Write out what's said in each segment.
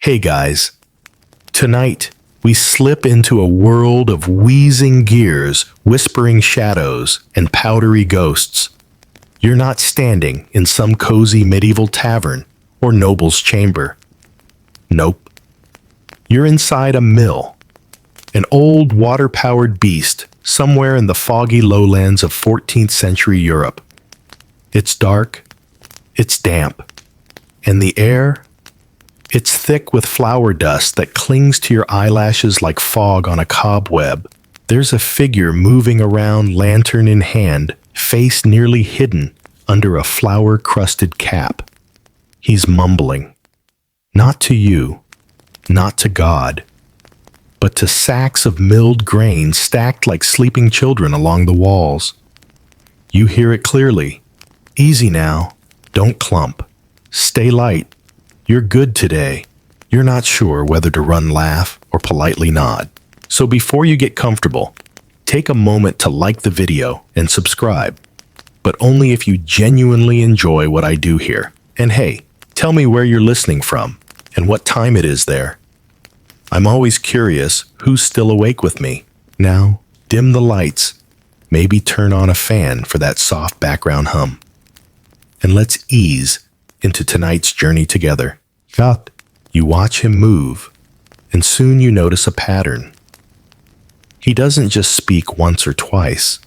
Hey guys, tonight we slip into a world of wheezing gears, whispering shadows, and powdery ghosts. You're not standing in some cozy medieval tavern or noble's chamber. Nope. You're inside a mill, an old water-powered beast somewhere in the foggy lowlands of 14th century Europe. It's dark, it's damp, and the air, it's thick with flour dust that clings to your eyelashes like fog on a cobweb. There's a figure moving around, lantern in hand, face nearly hidden under a flour-crusted cap. He's mumbling. Not to you, not to God, but to sacks of milled grain stacked like sleeping children along the walls. You hear it clearly. Easy now, don't clump. Stay light. You're good today. You're not sure whether to run, laugh, or politely nod. So before you get comfortable, take a moment to like the video and subscribe, but only if you genuinely enjoy what I do here. And hey, tell me where you're listening from and what time it is there. I'm always curious who's still awake with me. Now, dim the lights, maybe turn on a fan for that soft background hum. And let's ease into tonight's journey together. You watch him move, and soon you notice a pattern. He doesn't just speak once or twice.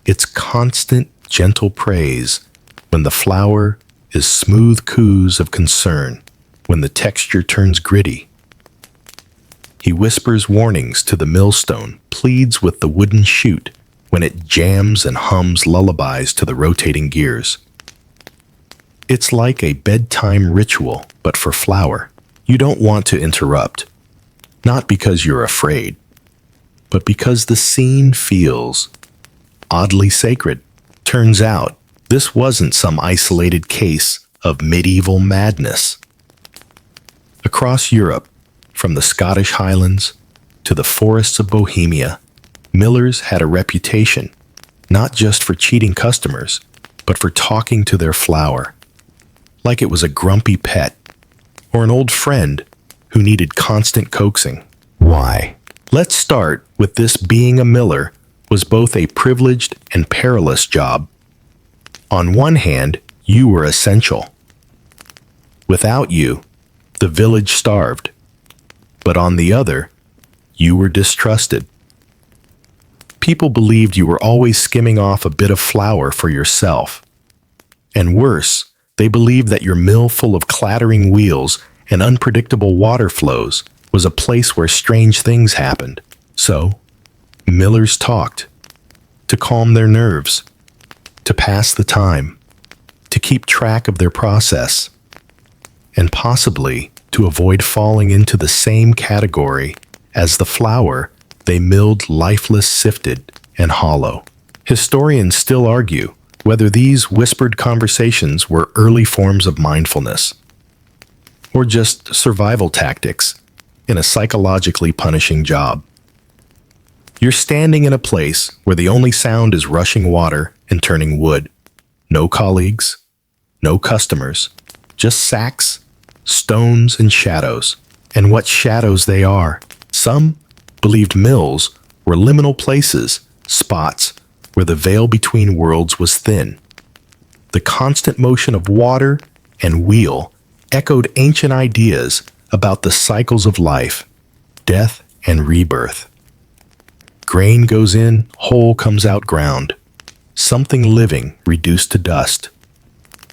It's constant, gentle praise when the flour is smooth coos of concern, when the texture turns gritty. He whispers warnings to the millstone, pleads with the wooden chute when it jams and hums lullabies to the rotating gears. It's like a bedtime ritual, but for flour. You don't want to interrupt, not because you're afraid, but because the scene feels oddly sacred. Turns out, this wasn't some isolated case of medieval madness. Across Europe, from the Scottish Highlands to the forests of Bohemia, millers had a reputation, not just for cheating customers, but for talking to their flour, like it was a grumpy pet or an old friend who needed constant coaxing. Why? Let's start with this: being a miller was both a privileged and perilous job. On one hand, you were essential. Without you, the village starved. But on the other, you were distrusted. People believed you were always skimming off a bit of flour for yourself. And worse, they believed that your mill full of clattering wheels and unpredictable water flows was a place where strange things happened. So, millers talked, to calm their nerves, to pass the time, to keep track of their process, and possibly to avoid falling into the same category as the flour they milled, lifeless, sifted, and hollow. Historians still argue whether these whispered conversations were early forms of mindfulness or just survival tactics in a psychologically punishing job. You're standing in a place where the only sound is rushing water and turning wood. No colleagues, no customers, just sacks, stones, and shadows. And what shadows they are! Some believed mills were liminal places, spots where the veil between worlds was thin. The constant motion of water and wheel echoed ancient ideas about the cycles of life, death, and rebirth. Grain goes in, whole comes out ground. Something living reduced to dust.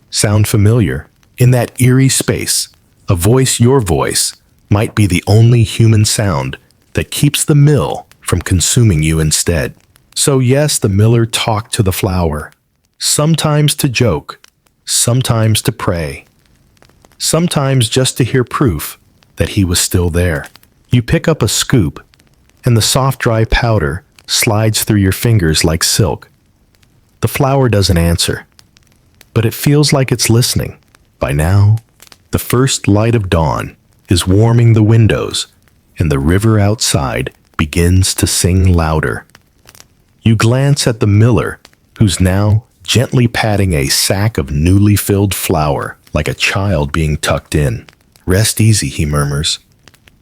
Sound familiar? In that eerie space, a voice, your voice, might be the only human sound that keeps the mill from consuming you instead. So yes, the miller talked to the flour, sometimes to joke, sometimes to pray, sometimes just to hear proof that he was still there. You pick up a scoop, and the soft, dry powder slides through your fingers like silk. The flour doesn't answer, but it feels like it's listening. By now, the first light of dawn is warming the windows, and the river outside begins to sing louder. You glance at the miller, who's now gently patting a sack of newly filled flour like a child being tucked in. Rest easy, he murmurs.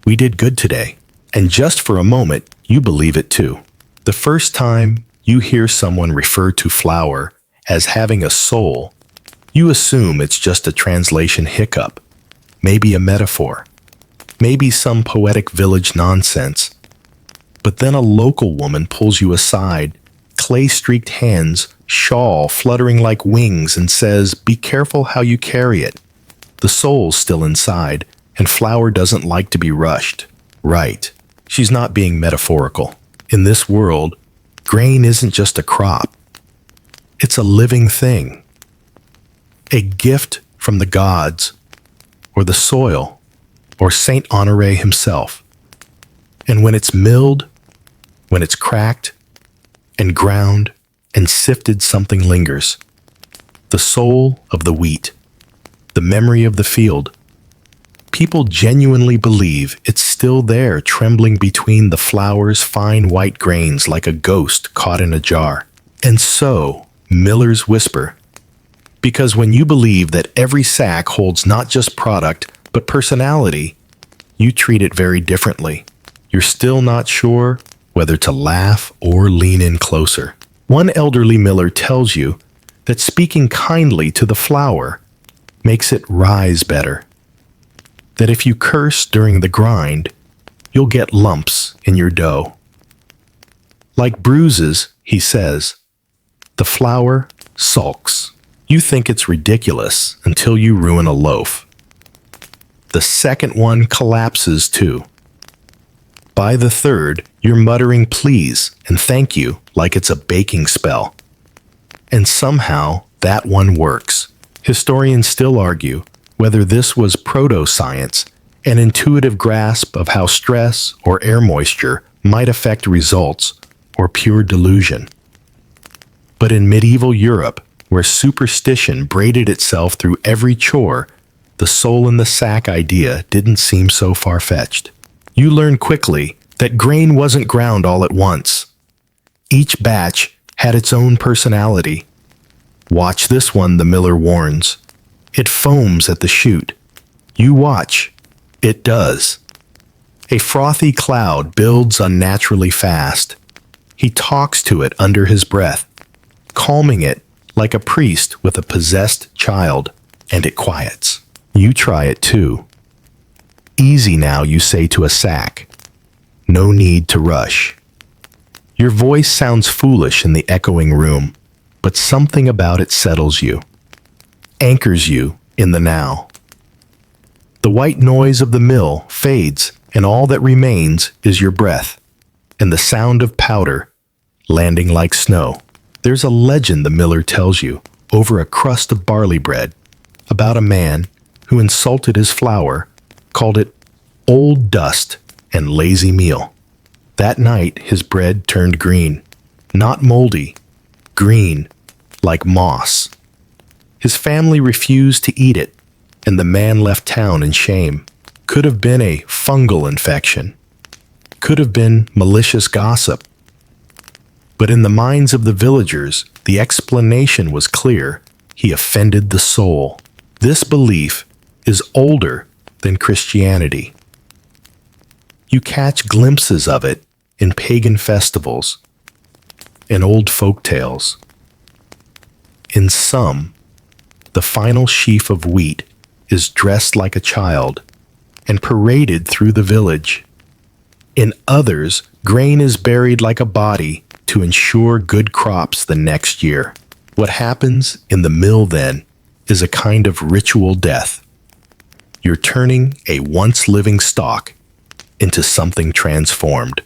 We did good today. And just for a moment, you believe it too. The first time you hear someone refer to flower as having a soul, you assume it's just a translation hiccup, maybe a metaphor, maybe some poetic village nonsense. But then a local woman pulls you aside, clay-streaked hands, shawl fluttering like wings, and says, "Be careful how you carry it. The soul's still inside, and flower doesn't like to be rushed." Right. She's not being metaphorical. In this world, grain isn't just a crop. It's a living thing. A gift from the gods, or the soil, or Saint Honoré himself. And when it's milled, when it's cracked, and ground, and sifted, something lingers. The soul of the wheat, the memory of the field. People genuinely believe it's still there, trembling between the flour's fine white grains like a ghost caught in a jar. And so, millers whisper, because when you believe that every sack holds not just product, but personality, you treat it very differently. You're still not sure whether to laugh or lean in closer. One elderly miller tells you that speaking kindly to the flour makes it rise better. That if you curse during the grind, you'll get lumps in your dough. Like bruises, he says, the flour sulks. You think it's ridiculous until you ruin a loaf. The second one collapses too. By the third, you're muttering please and thank you like it's a baking spell. And somehow that one works. Historians still argue whether this was proto-science, an intuitive grasp of how stress or air moisture might affect results, or pure delusion. But in medieval Europe, where superstition braided itself through every chore, the soul in the sack idea didn't seem so far-fetched. You learn quickly that grain wasn't ground all at once. Each batch had its own personality. Watch this one, the miller warns. It foams at the chute. You watch. It does. A frothy cloud builds unnaturally fast. He talks to it under his breath, calming it like a priest with a possessed child, and it quiets. You try it too. Easy now, you say to a sack. No need to rush. Your voice sounds foolish in the echoing room, but something about it settles you, anchors you in the now. The white noise of the mill fades, and all that remains is your breath and the sound of powder landing like snow. There's a legend the miller tells you over a crust of barley bread about a man who insulted his flour, called it old dust and lazy meal. That night his bread turned green, not moldy, green like moss. His family refused to eat it, and the man left town in shame. Could have been a fungal infection. Could have been malicious gossip. But in the minds of the villagers, the explanation was clear. He offended the soul. This belief is older than Christianity. You catch glimpses of it in pagan festivals, in old folk tales. In some, the final sheaf of wheat is dressed like a child and paraded through the village. In others, grain is buried like a body to ensure good crops the next year. What happens in the mill then is a kind of ritual death. You're turning a once living stalk into something transformed.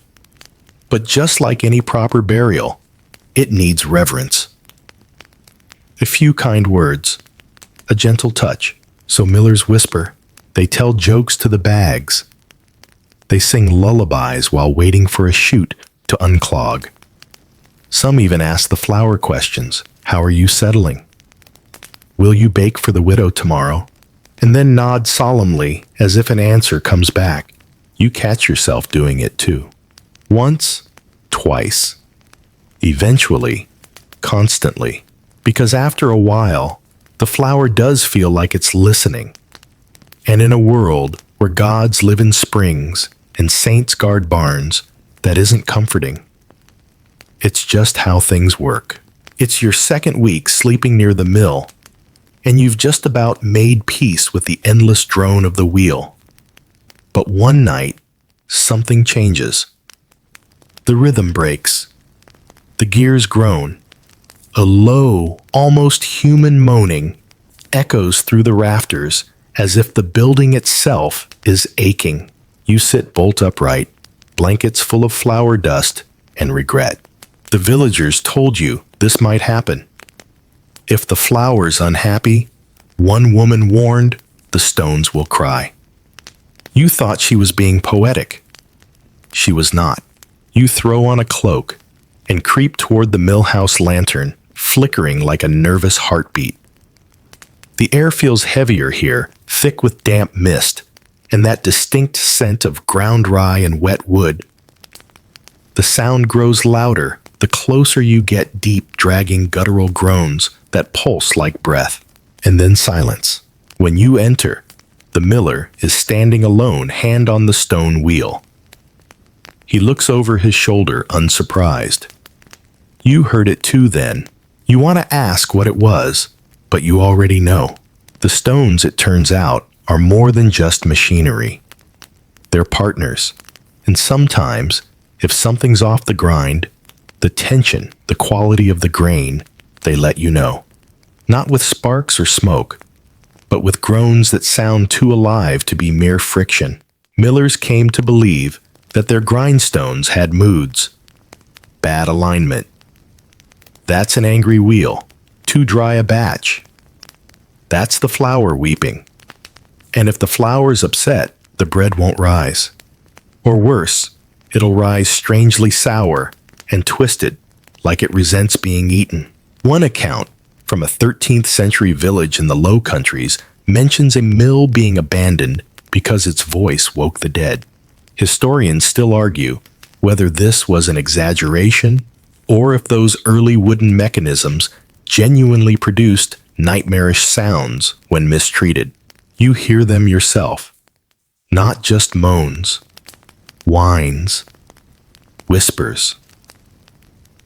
But just like any proper burial, it needs reverence. A few kind words, a gentle touch. So millers whisper, they tell jokes to the bags. They sing lullabies while waiting for a chute to unclog. Some even ask the flour questions. How are you settling? Will you bake for the widow tomorrow? And then nod solemnly as if an answer comes back. You catch yourself doing it too. Once, twice. Eventually, constantly. Because after a while, the flour does feel like it's listening. And in a world where gods live in springs and saints guard barns, that isn't comforting. It's just how things work. It's your second week sleeping near the mill, and you've just about made peace with the endless drone of the wheel. But one night, something changes. The rhythm breaks. The gears groan. A low, almost human moaning echoes through the rafters as if the building itself is aching. You sit bolt upright, blankets full of flour dust and regret. The villagers told you this might happen. If the flour's unhappy, one woman warned, the stones will cry. You thought she was being poetic. She was not. You throw on a cloak and creep toward the millhouse lantern, flickering like a nervous heartbeat. The air feels heavier here, thick with damp mist, and that distinct scent of ground rye and wet wood. The sound grows louder the closer you get, deep, dragging guttural groans that pulse like breath. And then silence. When you enter, the miller is standing alone, hand on the stone wheel. He looks over his shoulder, unsurprised. You heard it too then. You want to ask what it was, but you already know. The stones, it turns out, are more than just machinery. They're partners. And sometimes, if something's off the grind, the tension, the quality of the grain, they let you know. Not with sparks or smoke, but with groans that sound too alive to be mere friction. Millers came to believe that their grindstones had moods. Bad alignment. That's an angry wheel. Too dry a batch. That's the flour weeping. And if the flour's upset, the bread won't rise. Or worse, it'll rise strangely sour and twisted, like it resents being eaten. One account from a 13th century village in the Low Countries mentions a mill being abandoned because its voice woke the dead. Historians still argue whether this was an exaggeration or if those early wooden mechanisms genuinely produced nightmarish sounds when mistreated. You hear them yourself, not just moans, whines, whispers.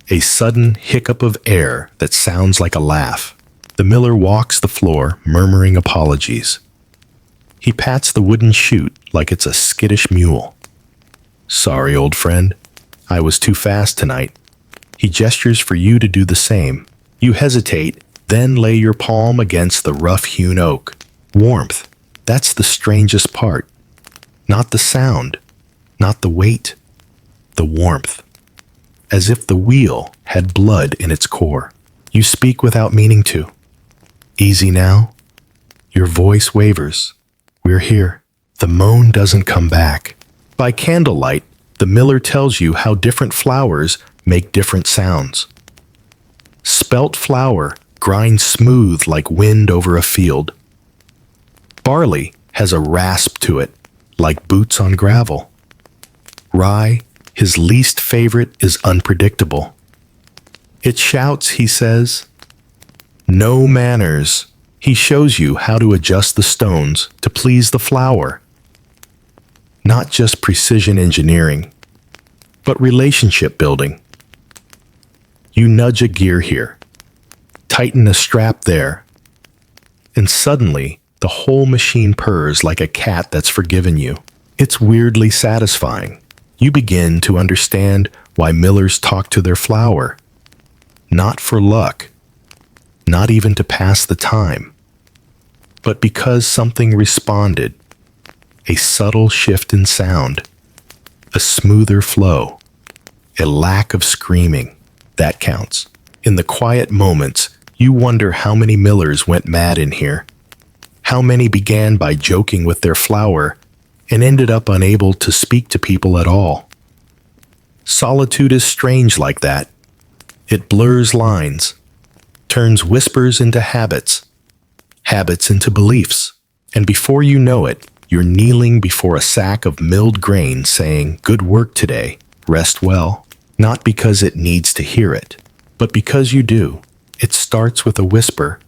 A sudden hiccup of air that sounds like a laugh. The miller walks the floor, murmuring apologies. He pats the wooden chute like it's a skittish mule. Sorry, old friend. I was too fast tonight. He gestures for you to do the same. You hesitate, then lay your palm against the rough-hewn oak. Warmth. That's the strangest part. Not the sound, not the weight, the warmth. As if the wheel had blood in its core. You speak without meaning to. Easy now. Your voice wavers. We're here. The moan doesn't come back. By candlelight, the miller tells you how different flours make different sounds. Spelt flour grinds smooth like wind over a field. Barley has a rasp to it, like boots on gravel. Rye, his least favorite, is unpredictable. It shouts, he says. No manners. He shows you how to adjust the stones to please the flour. Not just precision engineering, but relationship building. You nudge a gear here, tighten a strap there, and suddenly the whole machine purrs like a cat that's forgiven you. It's weirdly satisfying. You begin to understand why millers talk to their flour. Not for luck, not even to pass the time, but because something responded. A subtle shift in sound, a smoother flow, a lack of screaming. That counts. In the quiet moments, you wonder how many millers went mad in here. How many began by joking with their flour and ended up unable to speak to people at all. Solitude is strange like that. It blurs lines, turns whispers into habits, habits into beliefs, and before you know it, you're kneeling before a sack of milled grain saying, "Good work today, rest well," not because it needs to hear it, but because you do. It starts with a whisper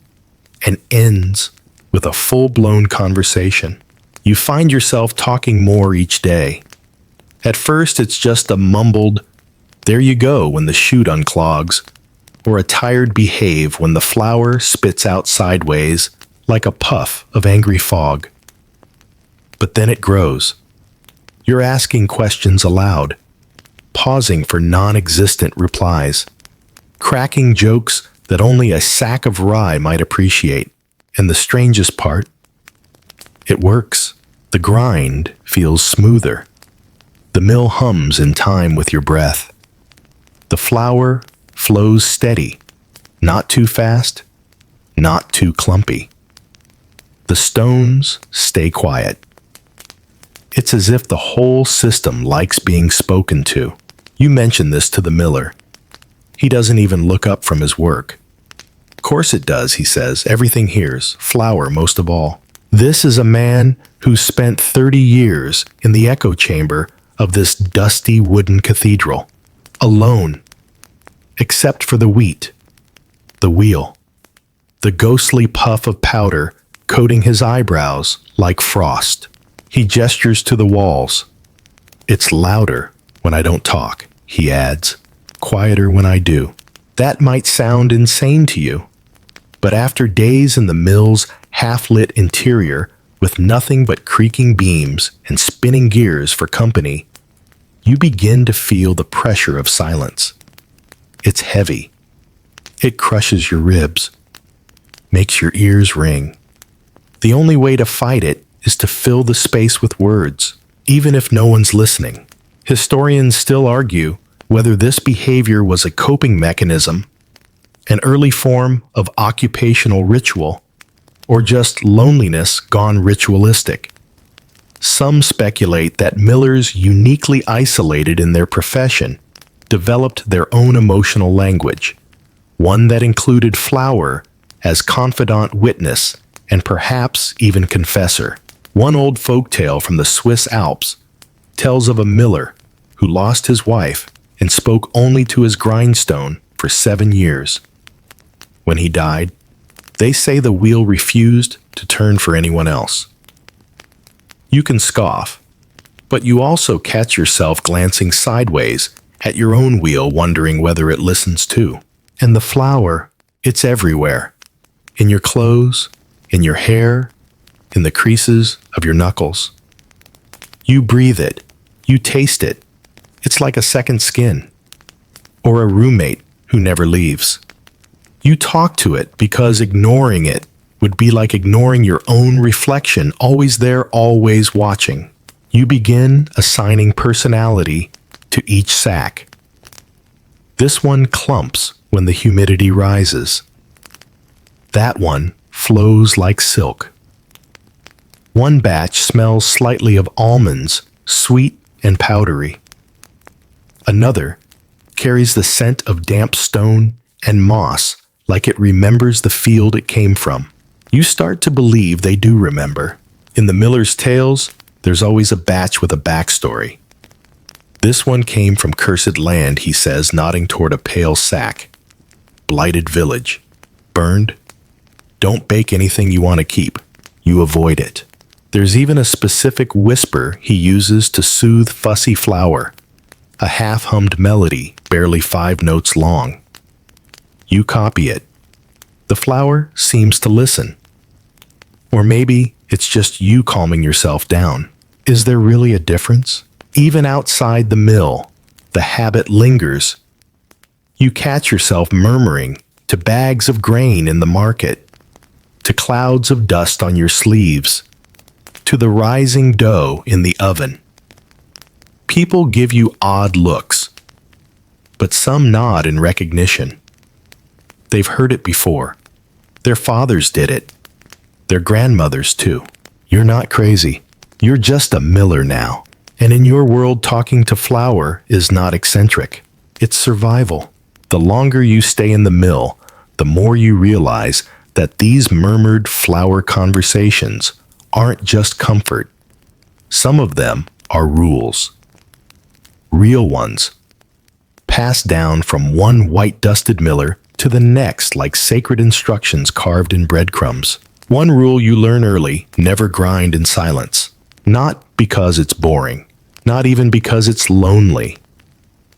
and ends with a full-blown conversation. You find yourself talking more each day. At first, it's just a mumbled, "There you go," when the chute unclogs, or a tired behave when the flour spits out sideways like a puff of angry fog. But then it grows. You're asking questions aloud, pausing for non-existent replies, cracking jokes that only a sack of rye might appreciate. And the strangest part, it works. The grind feels smoother. The mill hums in time with your breath. The flour flows steady, not too fast, not too clumpy. The stones stay quiet. It's as if the whole system likes being spoken to. You mention this to the miller. He doesn't even look up from his work. "Of course it does," he says. "Everything hears, flour most of all." This is a man who spent 30 years in the echo chamber of this dusty wooden cathedral, alone, except for the wheat, the wheel, the ghostly puff of powder coating his eyebrows like frost. He gestures to the walls. "It's louder when I don't talk," he adds, "quieter when I do." That might sound insane to you, but after days in the mill's half-lit interior with nothing but creaking beams and spinning gears for company, you begin to feel the pressure of silence. It's heavy. It crushes your ribs, makes your ears ring. The only way to fight it is to fill the space with words, even if no one's listening. Historians still argue whether this behavior was a coping mechanism, an early form of occupational ritual, or just loneliness gone ritualistic. Some speculate that millers, uniquely isolated in their profession, developed their own emotional language, one that included flour as confidant witness and perhaps even confessor. One old folktale from the Swiss Alps tells of a miller who lost his wife and spoke only to his grindstone for 7 years. When he died, they say the wheel refused to turn for anyone else. You can scoff, but you also catch yourself glancing sideways at your own wheel, wondering whether it listens too. And the flour, it's everywhere. In your clothes, in your hair, in the creases of your knuckles. You breathe it, you taste it. It's like a second skin, or a roommate who never leaves. You talk to it because ignoring it would be like ignoring your own reflection, always there, always watching. You begin assigning personality to each sack. This one clumps when the humidity rises. That one flows like silk. One batch smells slightly of almonds, sweet and powdery. Another carries the scent of damp stone and moss, like it remembers the field it came from. You start to believe they do remember. In the miller's tales, there's always a batch with a backstory. "This one came from cursed land," he says, nodding toward a pale sack. "Blighted village. Burned. Don't bake anything you want to keep. You avoid it." There's even a specific whisper he uses to soothe fussy flour, a half-hummed melody, barely 5 notes long. You copy it. The flour seems to listen. Or maybe it's just you calming yourself down. Is there really a difference? Even outside the mill, the habit lingers. You catch yourself murmuring to bags of grain in the market, to clouds of dust on your sleeves, to the rising dough in the oven. People give you odd looks, but some nod in recognition. They've heard it before. Their fathers did it. Their grandmothers too. You're not crazy. You're just a miller now. And in your world, talking to flour is not eccentric. It's survival. The longer you stay in the mill, the more you realize that these murmured flour conversations aren't just comfort. Some of them are rules. Real ones. Passed down from one white-dusted miller to the next like sacred instructions carved in breadcrumbs. One rule you learn early: never grind in silence. Not because it's boring, not even because it's lonely,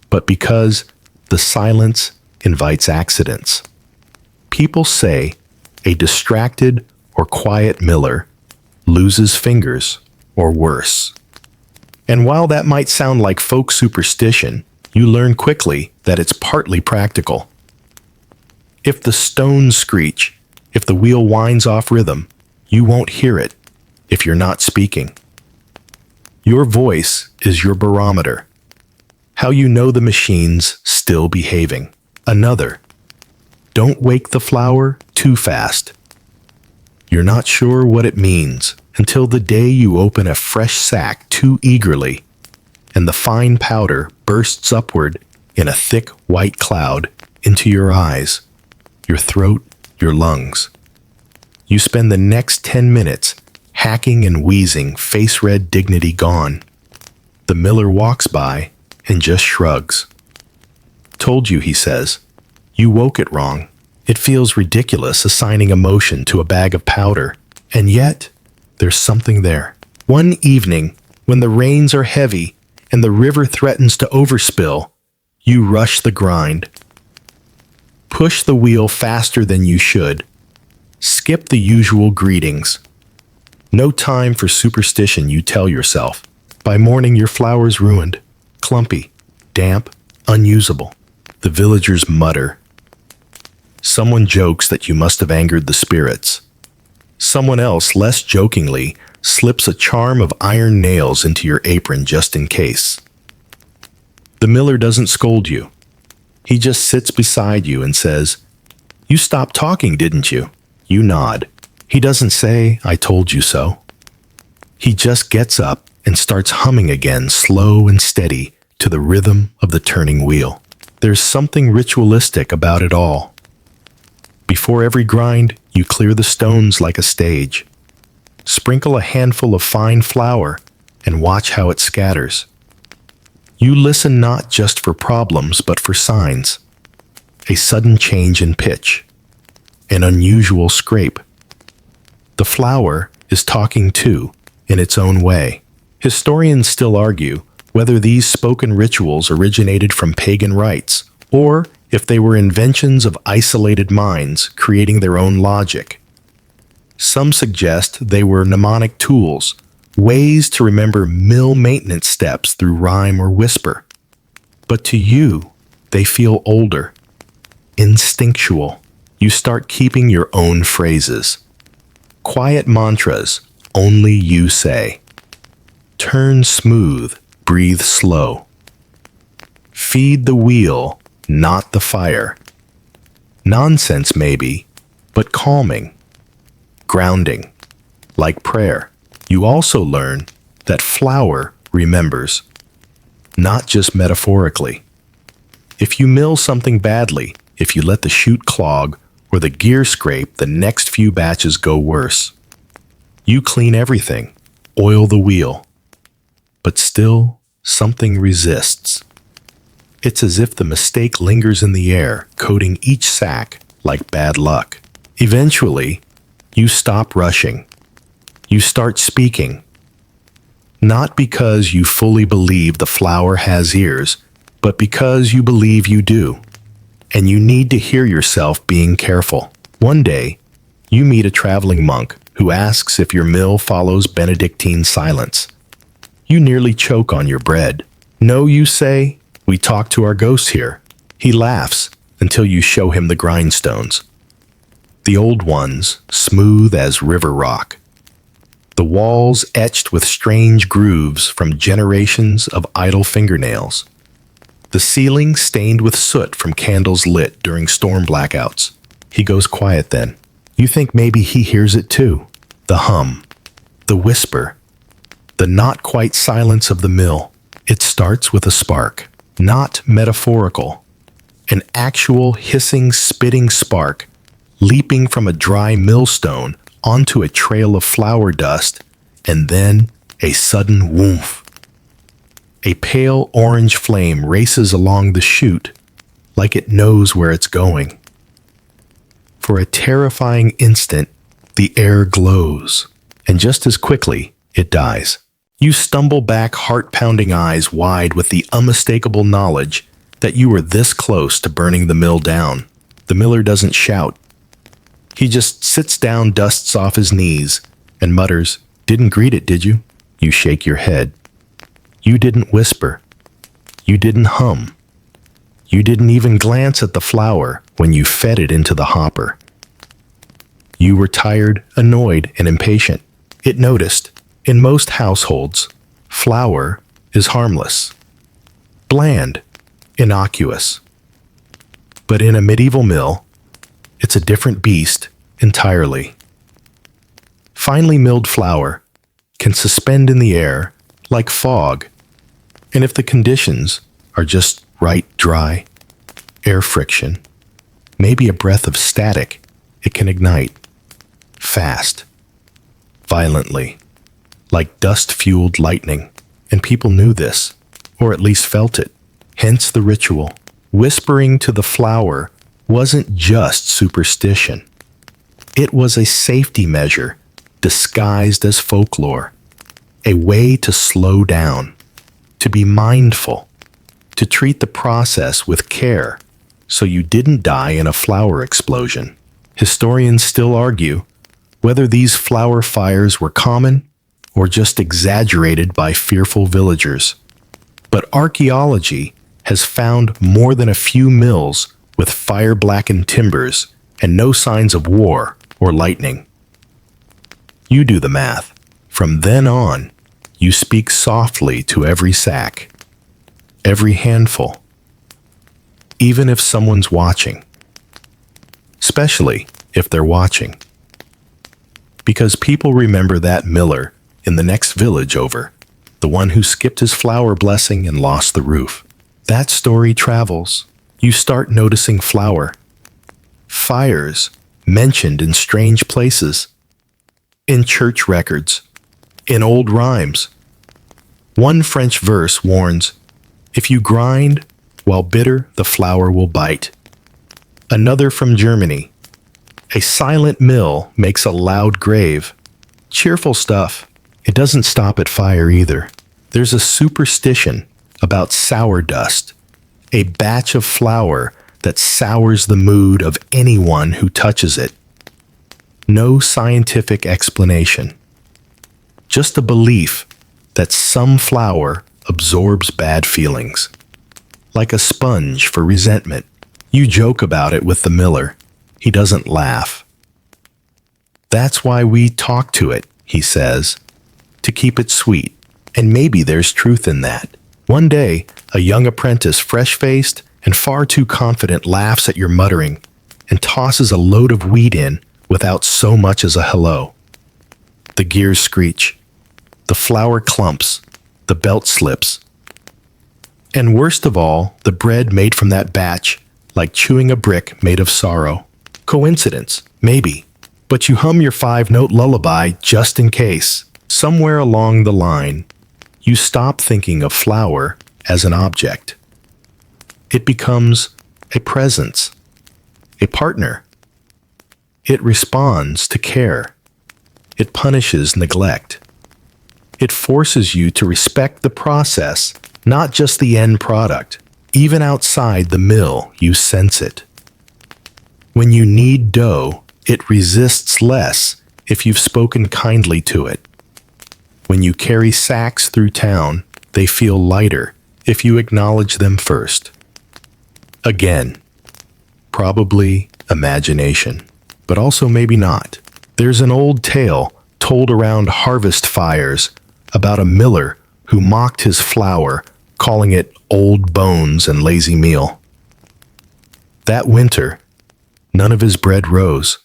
but because the silence invites accidents. People say a distracted or quiet miller loses fingers, or worse. And while that might sound like folk superstition, you learn quickly that it's partly practical. If the stones screech, if the wheel winds off rhythm, you won't hear it if you're not speaking. Your voice is your barometer. How you know the machine's still behaving. Another. Don't wake the flower too fast. You're not sure what it means until the day you open a fresh sack too eagerly, and the fine powder bursts upward in a thick white cloud into your eyes, your throat, your lungs. You spend the next 10 minutes hacking and wheezing, face-red dignity gone. The miller walks by and just shrugs. Told you, he says. You woke it wrong. It feels ridiculous assigning emotion to a bag of powder, and yet there's something there. One evening, when the rains are heavy and the river threatens to overspill, you rush the grind. Push the wheel faster than you should. Skip the usual greetings. No time for superstition, you tell yourself. By morning, your flower's ruined, clumpy, damp, unusable. The villagers mutter. Someone jokes that you must have angered the spirits. Someone else, less jokingly, slips a charm of iron nails into your apron just in case. The miller doesn't scold you. He just sits beside you and says, "You stopped talking, didn't you?" You nod. He doesn't say, "I told you so." He just gets up and starts humming again, slow and steady, to the rhythm of the turning wheel. There's something ritualistic about it all. Before every grind, you clear the stones like a stage. Sprinkle a handful of fine flour and watch how it scatters. You listen not just for problems, but for signs. A sudden change in pitch. An unusual scrape. The flower is talking too, in its own way. Historians still argue whether these spoken rituals originated from pagan rites, or if they were inventions of isolated minds creating their own logic. Some suggest they were mnemonic tools, ways to remember mill maintenance steps through rhyme or whisper. But to you, they feel older, instinctual. You start keeping your own phrases. Quiet mantras, only you say. Turn smooth, breathe slow. Feed the wheel, not the fire. Nonsense maybe, but calming. Grounding, like prayer. You also learn that flour remembers, not just metaphorically. If you mill something badly, if you let the chute clog or the gear scrape, the next few batches go worse. You clean everything, oil the wheel, but still something resists. It's as if the mistake lingers in the air, coating each sack like bad luck. Eventually, you stop rushing. You start speaking. Not because you fully believe the flower has ears, but because you believe you do. And you need to hear yourself being careful. One day, you meet a traveling monk who asks if your mill follows Benedictine silence. You nearly choke on your bread. No, you say, we talk to our ghosts here. He laughs until you show him the grindstones. The old ones, smooth as river rock. The walls etched with strange grooves from generations of idle fingernails. The ceiling stained with soot from candles lit during storm blackouts. He goes quiet then. You think maybe he hears it too. The hum, the whisper, the not quite silence of the mill. It starts with a spark, not metaphorical. An actual hissing, spitting spark, leaping from a dry millstone onto a trail of flour dust, and then a sudden whoomph. A pale orange flame races along the chute, like it knows where it's going. For a terrifying instant, the air glows, and just as quickly, it dies. You stumble back, heart-pounding eyes wide with the unmistakable knowledge that you were this close to burning the mill down. The miller doesn't shout. He just sits down, dusts off his knees, and mutters, "Didn't greet it, did you?" You shake your head. You didn't whisper. You didn't hum. You didn't even glance at the flour when you fed it into the hopper. You were tired, annoyed, and impatient. It noticed. In most households, flour is harmless, bland, innocuous. But in a medieval mill, it's a different beast entirely. Finely milled flour can suspend in the air like fog, and if the conditions are just right, dry, air friction, maybe a breath of static, it can ignite fast, violently, like dust-fueled lightning, and people knew this, or at least felt it. Hence the ritual. Whispering to the flour wasn't just superstition. It was a safety measure disguised as folklore, a way to slow down, to be mindful, to treat the process with care so you didn't die in a flour explosion. Historians still argue whether these flour fires were common or just exaggerated by fearful villagers. But archaeology has found more than a few mills with fire-blackened timbers and no signs of war or lightning. You do the math. From then on, you speak softly to every sack, every handful, even if someone's watching. Especially if they're watching. Because people remember that miller in the next village over, the one who skipped his flour blessing and lost the roof. That story travels. You start noticing flour, fires mentioned in strange places, in church records, in old rhymes. One French verse warns, "If you grind while bitter, the flour will bite." Another from Germany, "A silent mill makes a loud grave." Cheerful stuff. It doesn't stop at fire either. There's a superstition about sour dust, a batch of flour that sours the mood of anyone who touches it. No scientific explanation. Just a belief that some flour absorbs bad feelings. Like a sponge for resentment. You joke about it with the miller. He doesn't laugh. "That's why we talk to it," he says, "to keep it sweet." And maybe there's truth in that. One day, a young apprentice, fresh-faced and far too confident, laughs at your muttering and tosses a load of wheat in without so much as a hello. The gears screech. The flour clumps. The belt slips. And worst of all, the bread made from that batch, like chewing a brick made of sorrow. Coincidence? Maybe. But you hum your 5-note lullaby just in case. Somewhere along the line, you stop thinking of flour as an object. It becomes a presence, a partner. It responds to care. It punishes neglect. It forces you to respect the process, not just the end product. Even outside the mill, you sense it. When you knead dough, it resists less if you've spoken kindly to it. When you carry sacks through town, they feel lighter if you acknowledge them first. Again, probably imagination, but also maybe not. There's an old tale told around harvest fires about a miller who mocked his flour, calling it old bones and lazy meal. That winter, none of his bread rose.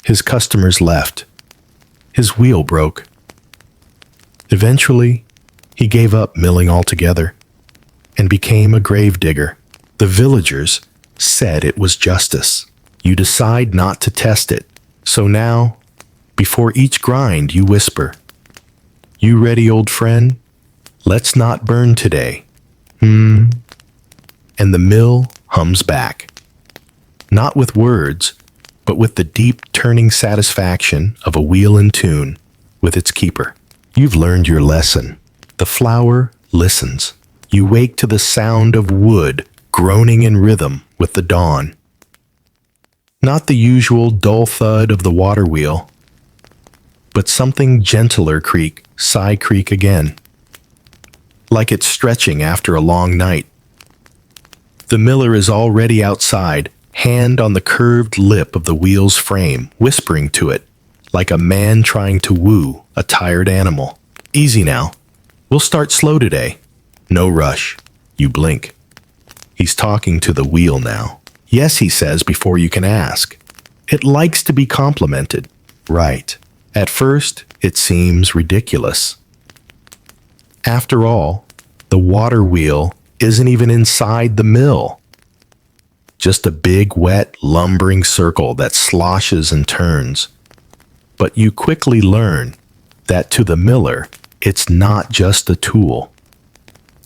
His customers left. His wheel broke. Eventually, he gave up milling altogether and became a grave digger. The villagers said it was justice. You decide not to test it. So now, before each grind, you whisper, "You ready, old friend? Let's not burn today." And the mill hums back. Not with words, but with the deep turning satisfaction of a wheel in tune with its keeper. You've learned your lesson. The flower listens. You wake to the sound of wood groaning in rhythm with the dawn. Not the usual dull thud of the water wheel, but something gentler creak, sigh creak again, like it's stretching after a long night. The miller is already outside, hand on the curved lip of the wheel's frame, whispering to it, like a man trying to woo a tired animal. Easy now. We'll start slow today. No rush. You blink. He's talking to the wheel now. Yes, he says before you can ask. It likes to be complimented. Right. At first, it seems ridiculous. After all, the water wheel isn't even inside the mill. Just a big, wet, lumbering circle that sloshes and turns. But you quickly learn that to the miller, it's not just a tool.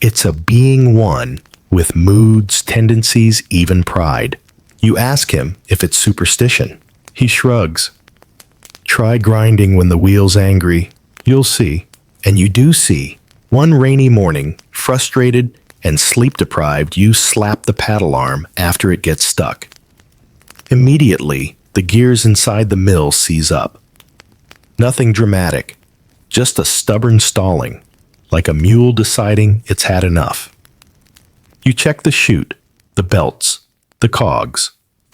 It's a being one with moods, tendencies, even pride. You ask him if it's superstition. He shrugs. Try grinding when the wheel's angry. You'll see. And you do see. One rainy morning, frustrated and sleep-deprived, you slap the paddle arm after it gets stuck. Immediately, the gears inside the mill seize up. Nothing dramatic, just a stubborn stalling, like a mule deciding it's had enough. You check the chute, the belts, the cogs,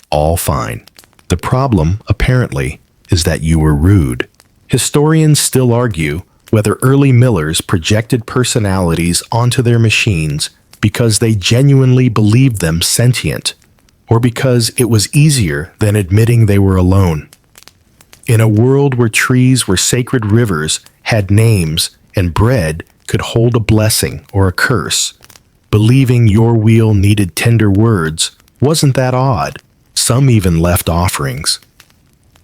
all fine. The problem, apparently, is that you were rude. Historians still argue whether early millers projected personalities onto their machines because they genuinely believed them sentient, or because it was easier than admitting they were alone. In a world where trees were sacred rivers, had names, and bread could hold a blessing or a curse, believing your wheel needed tender words wasn't that odd. Some even left offerings.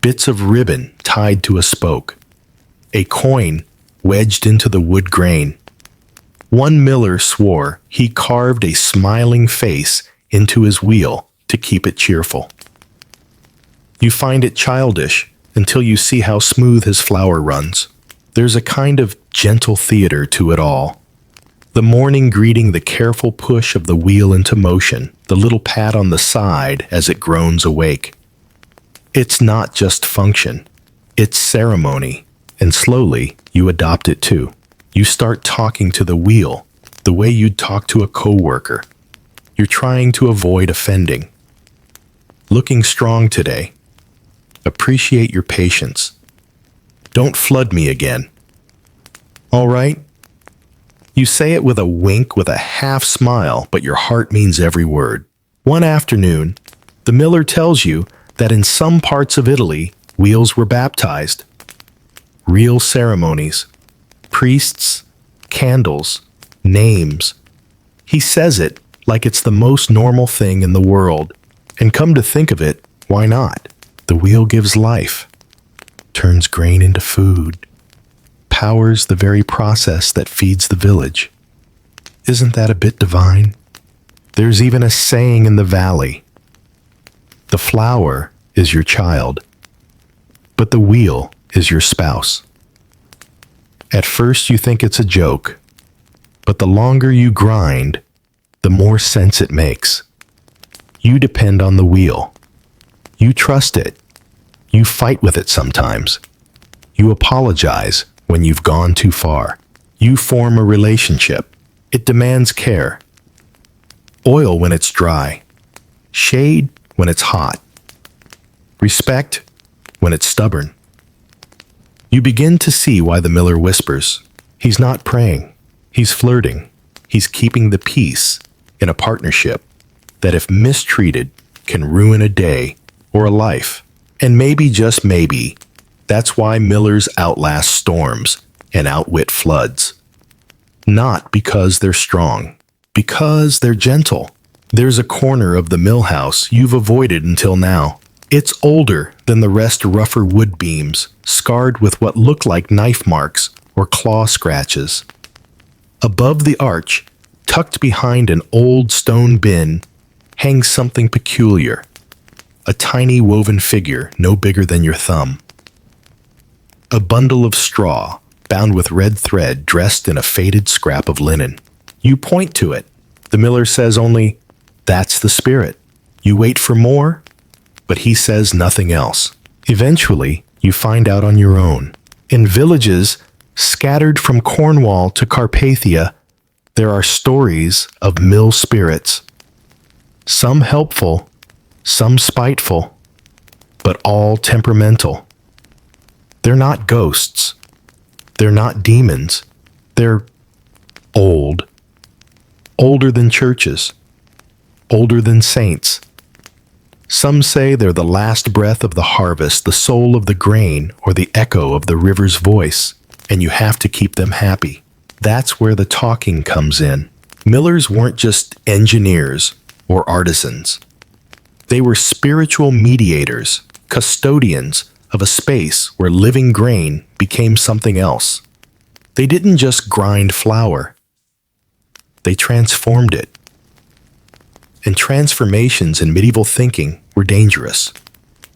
Bits of ribbon tied to a spoke. A coin wedged into the wood grain. One miller swore he carved a smiling face into his wheel to keep it cheerful. You find it childish until you see how smooth his flower runs. There's a kind of gentle theater to it all. The morning greeting, the careful push of the wheel into motion, the little pat on the side as it groans awake. It's not just function, it's ceremony, and slowly you adopt it too. You start talking to the wheel the way you'd talk to a coworker. You're trying to avoid offending. Looking strong today. Appreciate your patience. Don't flood me again. All right? You say it with a wink, with a half smile, but your heart means every word. One afternoon, the miller tells you that in some parts of Italy, wheels were baptized. Real ceremonies. Priests, candles, names. He says it like it's the most normal thing in the world. And come to think of it, why not? The wheel gives life, turns grain into food, powers the very process that feeds the village. Isn't that a bit divine? There's even a saying in the valley. The flower is your child, but the wheel is your spouse. At first you think it's a joke, but the longer you grind, the more sense it makes. You depend on the wheel. You trust it. You fight with it sometimes. You apologize when you've gone too far. You form a relationship. It demands care. Oil when it's dry. Shade when it's hot. Respect when it's stubborn. You begin to see why the miller whispers. He's not praying. He's flirting. He's keeping the peace in a partnership that, if mistreated, can ruin a day or a life. And maybe, just maybe, that's why millers outlast storms and outwit floods. Not because they're strong, because they're gentle. There's a corner of the mill house you've avoided until now. It's older than the rest, rougher wood beams, scarred with what look like knife marks or claw scratches. Above the arch, tucked behind an old stone bin, hangs something peculiar. A tiny woven figure no bigger than your thumb. A bundle of straw, bound with red thread, dressed in a faded scrap of linen. You point to it. The miller says only, "That's the spirit." You wait for more, but he says nothing else. Eventually, you find out on your own. In villages scattered from Cornwall to Carpathia, there are stories of mill spirits. Some helpful, some spiteful, but all temperamental. They're not ghosts. They're not demons. They're old. Older than churches. Older than saints. Some say they're the last breath of the harvest, the soul of the grain, or the echo of the river's voice, and you have to keep them happy. That's where the talking comes in. Millers weren't just engineers or artisans. They were spiritual mediators, custodians of a space where living grain became something else. They didn't just grind flour. They transformed it. And transformations in medieval thinking were dangerous.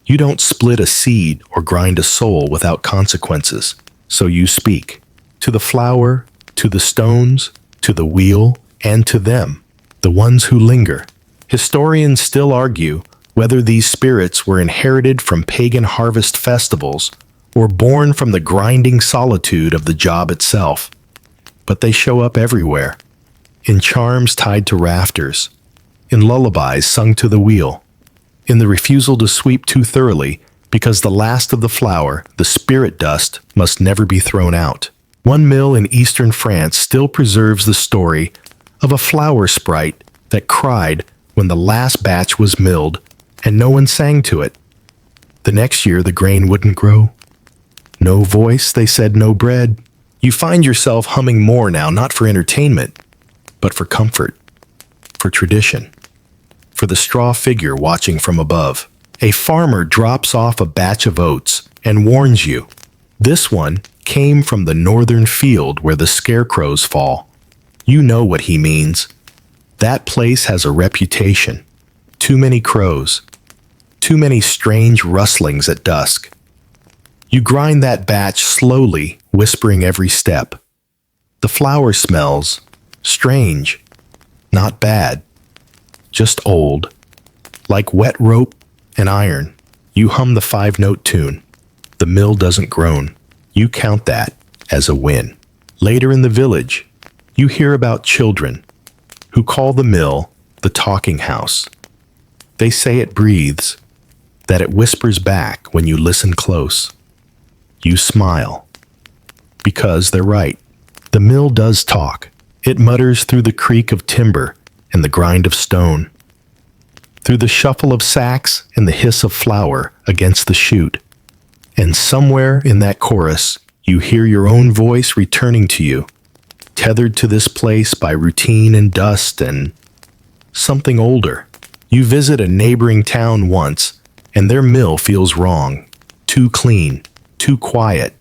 You don't split a seed or grind a soul without consequences. So you speak to the flour, to the stones, to the wheel, and to them, the ones who linger. Historians still argue whether these spirits were inherited from pagan harvest festivals or born from the grinding solitude of the job itself. But they show up everywhere, in charms tied to rafters, in lullabies sung to the wheel, in the refusal to sweep too thoroughly because the last of the flour, the spirit dust, must never be thrown out. One mill in eastern France still preserves the story of a flour sprite that cried when the last batch was milled and no one sang to it. The next year the grain wouldn't grow. No voice, they said, no bread. You find yourself humming more now, not for entertainment, but for comfort, for tradition, for the straw figure watching from above. A farmer drops off a batch of oats and warns you. This one came from the northern field where the scarecrows fall. You know what he means. That place has a reputation. Too many crows. Too many strange rustlings at dusk. You grind that batch slowly, whispering every step. The flour smells strange, not bad, just old, like wet rope and iron. You hum the 5-note tune. The mill doesn't groan. You count that as a win. Later in the village, you hear about children who call the mill the talking house. They say it breathes, that it whispers back when you listen close. You smile, because they're right. The mill does talk. It mutters through the creak of timber and the grind of stone, through the shuffle of sacks and the hiss of flour against the chute. And somewhere in that chorus, you hear your own voice returning to you, tethered to this place by routine and dust and something older. You visit a neighboring town once, and their mill feels wrong, too clean, too quiet.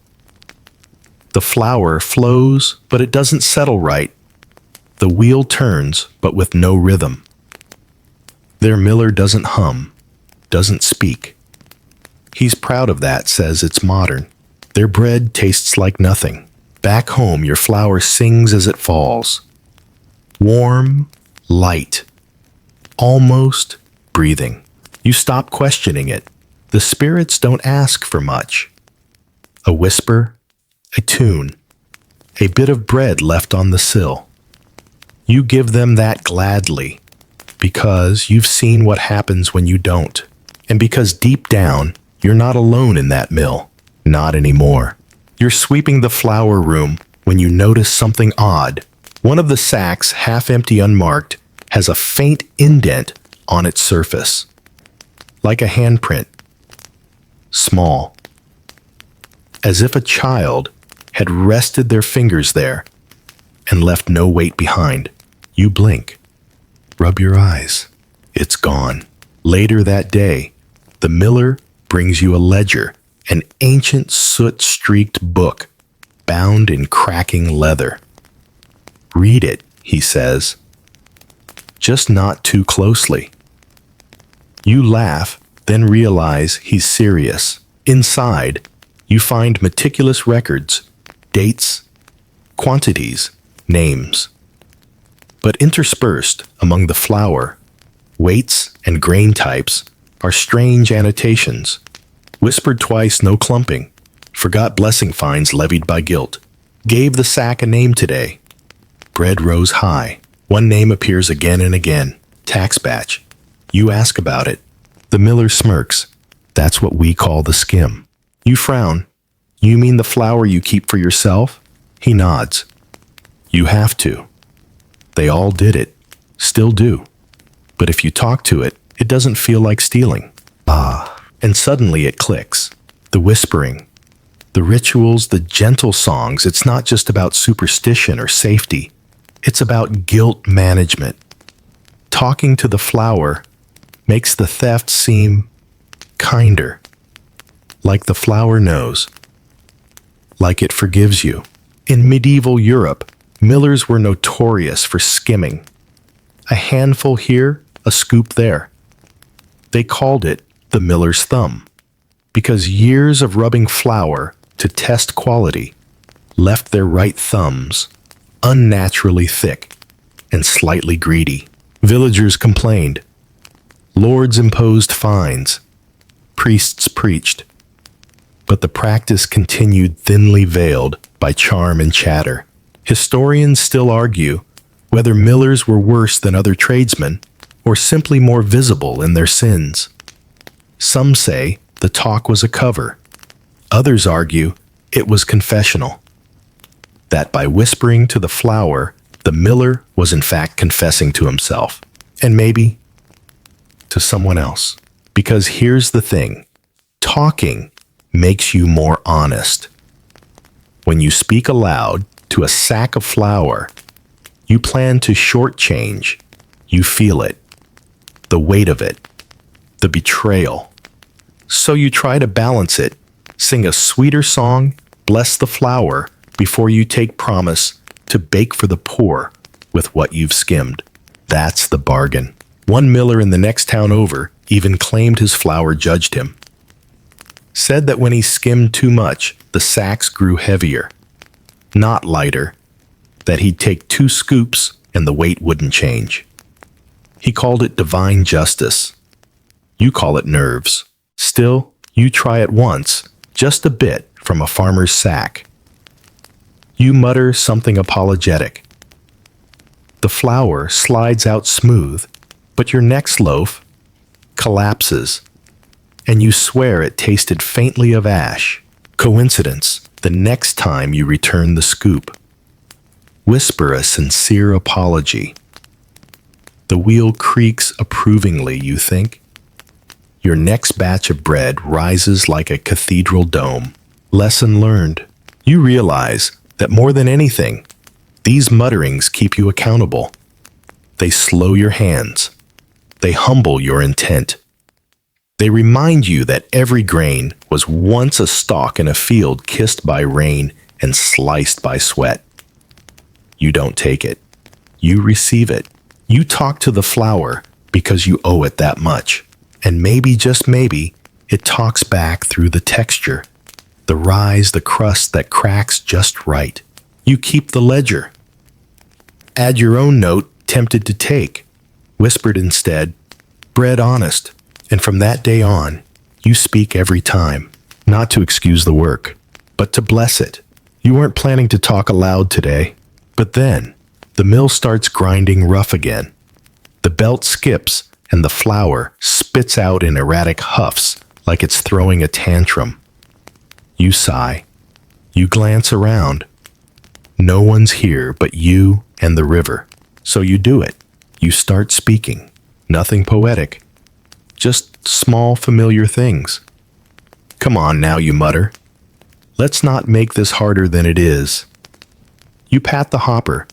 The flour flows, but it doesn't settle right. The wheel turns, but with no rhythm. Their miller doesn't hum, doesn't speak. He's proud of that, says it's modern. Their bread tastes like nothing. Back home, your flour sings as it falls. Warm, light, almost breathing. You stop questioning it. The spirits don't ask for much. A whisper, a tune, a bit of bread left on the sill. You give them that gladly, because you've seen what happens when you don't, and because deep down, you're not alone in that mill. Not anymore. You're sweeping the flour room when you notice something odd. One of the sacks, half empty unmarked, has a faint indent on its surface, like a handprint. Small. As if a child had rested their fingers there and left no weight behind. You blink. Rub your eyes. It's gone. Later that day, the miller brings you a ledger, an ancient soot-streaked book, bound in cracking leather. Read it, he says. Just not too closely. You laugh, then realize he's serious. Inside, you find meticulous records, dates, quantities, names. But interspersed among the flour, weights, and grain types are strange annotations. Whispered twice, no clumping. Forgot blessing fines levied by guilt. Gave the sack a name today. Bread rose high. One name appears again and again. Tax batch. You ask about it. The miller smirks. That's what we call the skim. You frown. You mean the flour you keep for yourself? He nods. You have to. They all did it. Still do. But if you talk to it, it doesn't feel like stealing. And suddenly it clicks. The whispering, the rituals, the gentle songs, it's not just about superstition or safety. It's about guilt management. Talking to the flour makes the theft seem kinder. Like the flour knows. Like it forgives you. In medieval Europe, millers were notorious for skimming. A handful here, a scoop there. They called it the miller's thumb, because years of rubbing flour to test quality left their right thumbs unnaturally thick and slightly greedy. Villagers complained. Lords imposed fines. Priests preached. But the practice continued thinly veiled by charm and chatter. Historians still argue whether millers were worse than other tradesmen or simply more visible in their sins. Some say the talk was a cover. Others argue it was confessional. That by whispering to the flour, the miller was in fact confessing to himself, and maybe to someone else. Because here's the thing, talking makes you more honest. When you speak aloud to a sack of flour, you plan to shortchange. You feel it, the weight of it, the betrayal. So you try to balance it, sing a sweeter song, bless the flour, before you take promise to bake for the poor with what you've skimmed. That's the bargain. One miller in the next town over even claimed his flour judged him. Said that when he skimmed too much, the sacks grew heavier, not lighter, that he'd take 2 scoops and the weight wouldn't change. He called it divine justice. You call it nerves. Still, you try it once, just a bit from a farmer's sack. You mutter something apologetic. The flour slides out smooth, but your next loaf collapses, and you swear it tasted faintly of ash. Coincidence, the next time you return the scoop. Whisper a sincere apology. The wheel creaks approvingly, you think. Your next batch of bread rises like a cathedral dome. Lesson learned. You realize that more than anything, these mutterings keep you accountable. They slow your hands. They humble your intent. They remind you that every grain was once a stalk in a field kissed by rain and sliced by sweat. You don't take it. You receive it. You talk to the flour because you owe it that much. And maybe, just maybe, it talks back through the texture, the rise, the crust that cracks just right. You keep the ledger. Add your own note, tempted to take. Whispered instead, bread honest. And from that day on, you speak every time, not to excuse the work, but to bless it. You weren't planning to talk aloud today, but then the mill starts grinding rough again. The belt skips, and the flour spits out in erratic huffs like it's throwing a tantrum. You sigh. You glance around. No one's here but you and the river. So you do it. You start speaking. Nothing poetic. Just small, familiar things. Come on now, you mutter. Let's not make this harder than it is. You pat the hopper,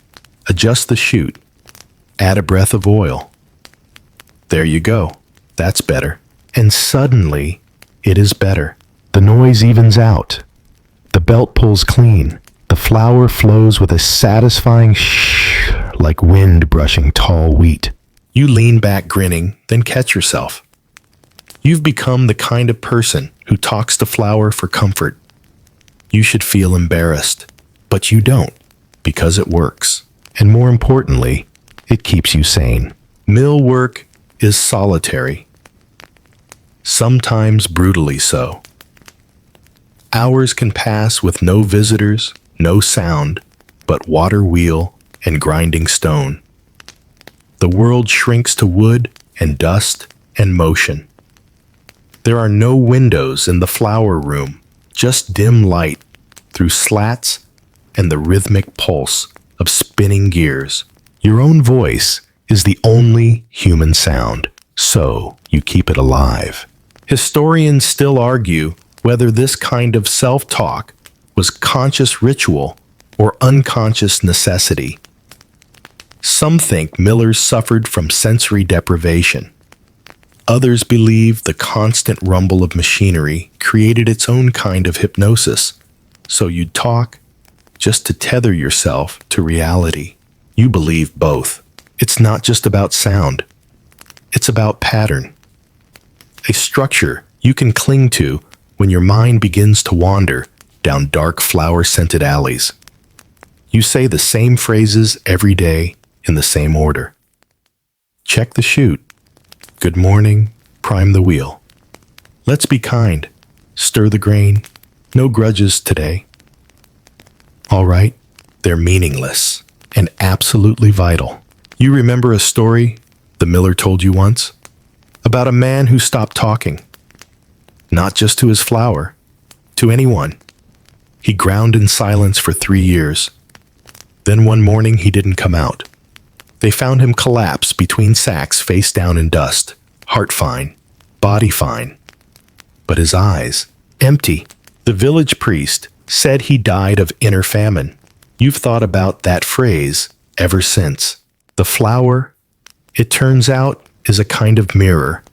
adjust the chute, add a breath of oil. There you go. That's better. And suddenly, it is better. The noise evens out. The belt pulls clean. The flour flows with a satisfying shh, like wind brushing tall wheat. You lean back grinning, then catch yourself. You've become the kind of person who talks to flour for comfort. You should feel embarrassed. But you don't, because it works. And more importantly, it keeps you sane. Mill work is solitary, sometimes brutally so. Hours can pass with no visitors, no sound, but water wheel and grinding stone. The world shrinks to wood and dust and motion. There are no windows in the flower room, just dim light through slats and the rhythmic pulse of spinning gears. Your own voice is the only human sound, so you keep it alive. Historians still argue whether this kind of self-talk was conscious ritual or unconscious necessity. Some think Millers suffered from sensory deprivation. Others believe the constant rumble of machinery created its own kind of hypnosis, so you'd talk just to tether yourself to reality. You believe both. It's not just about sound. It's about pattern. A structure you can cling to when your mind begins to wander down dark flower-scented alleys. You say the same phrases every day in the same order. Check the chute. Good morning. Prime the wheel. Let's be kind. Stir the grain. No grudges today. All right, they're meaningless and absolutely vital. You remember a story the miller told you once? About a man who stopped talking. Not just to his flower, to anyone. He ground in silence for 3 years. Then one morning he didn't come out. They found him collapsed between sacks, face down in dust, heart fine, body fine. But his eyes, empty. The village priest said he died of inner famine. You've thought about that phrase ever since. The flower, it turns out, is a kind of mirror.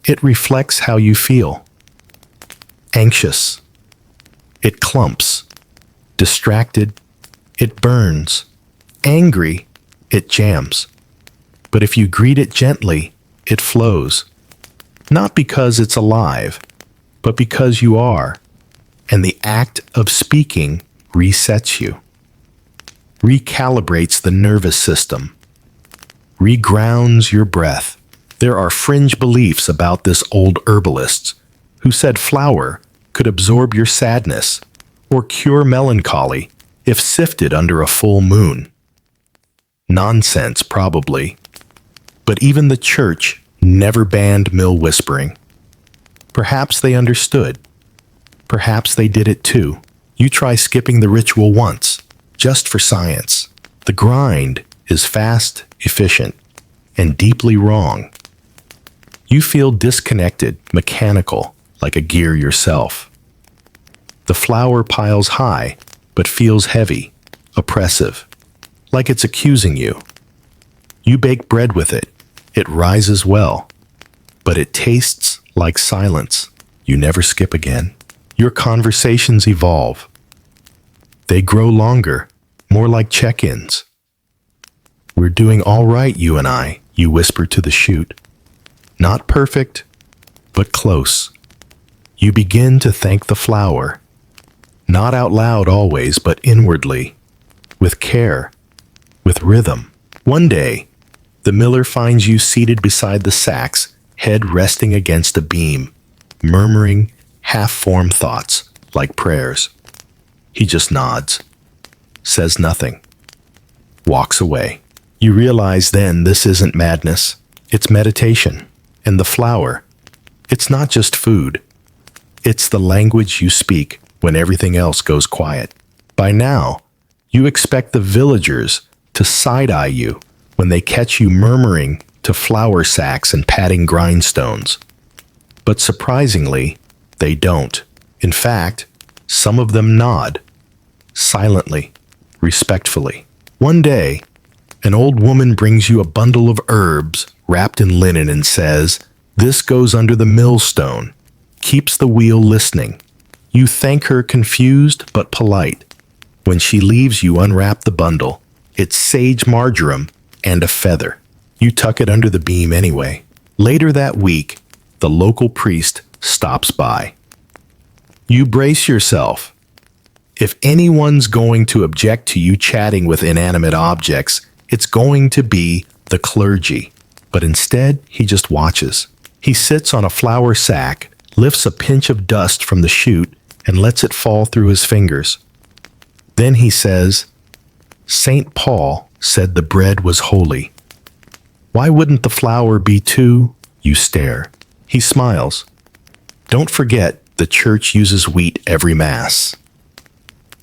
It reflects how you feel. Anxious. It clumps. Distracted. It burns. Angry. It jams. But if you greet it gently, it flows. Not because it's alive, but because you are. And the act of speaking resets you. Recalibrates the nervous system. Regrounds your breath. There are fringe beliefs about this old herbalist who said flour could absorb your sadness or cure melancholy if sifted under a full moon. Nonsense, probably. But even the church never banned mill whispering. Perhaps they understood. Perhaps they did it too. You try skipping the ritual once, just for science. The grind is fast, efficient, and deeply wrong. You feel disconnected, mechanical, like a gear yourself. The flour piles high, but feels heavy, oppressive, like it's accusing you. You bake bread with it. It rises well, but it tastes like silence. You never skip again. Your conversations evolve. They grow longer, more like check-ins. We're doing all right, you and I, you whisper to the chute. Not perfect, but close. You begin to thank the flower. Not out loud always, but inwardly, with care, with rhythm. One day, the miller finds you seated beside the sacks, head resting against a beam, murmuring half-formed thoughts like prayers. He just nods, says nothing, walks away. You realize then this isn't madness, it's meditation. And the flower, it's not just food. It's the language you speak when everything else goes quiet. By now, you expect the villagers to side-eye you when they catch you murmuring to flour sacks and patting grindstones. But surprisingly, they don't. In fact, some of them nod, silently, respectfully. One day, an old woman brings you a bundle of herbs wrapped in linen and says, "This goes under the millstone," keeps the wheel listening. You thank her, confused but polite. When she leaves, you unwrap the bundle. It's sage marjoram and a feather. You tuck it under the beam anyway. Later that week, the local priest stops by. You brace yourself. If anyone's going to object to you chatting with inanimate objects, it's going to be the clergy. But instead, he just watches. He sits on a flour sack, lifts a pinch of dust from the chute, and lets it fall through his fingers. Then he says, "St. Paul said the bread was holy. Why wouldn't the flour be too?" You stare. He smiles. "Don't forget, the church uses wheat every Mass."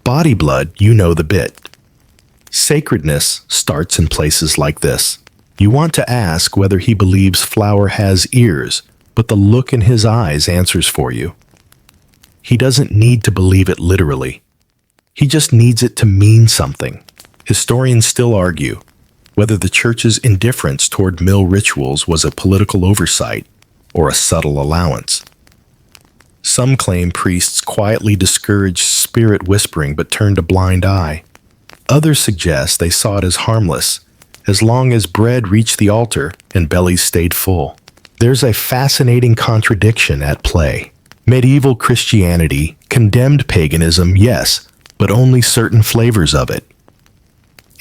Body blood, you know the bit. Sacredness starts in places like this. You want to ask whether he believes flour has ears, but the look in his eyes answers for you. He doesn't need to believe it literally. He just needs it to mean something. Historians still argue whether the church's indifference toward mill rituals was a political oversight or a subtle allowance. Some claim priests quietly discouraged spirit whispering but turned a blind eye. Others suggest they saw it as harmless, as long as bread reached the altar and bellies stayed full. There's a fascinating contradiction at play. Medieval Christianity condemned paganism, yes, but only certain flavors of it.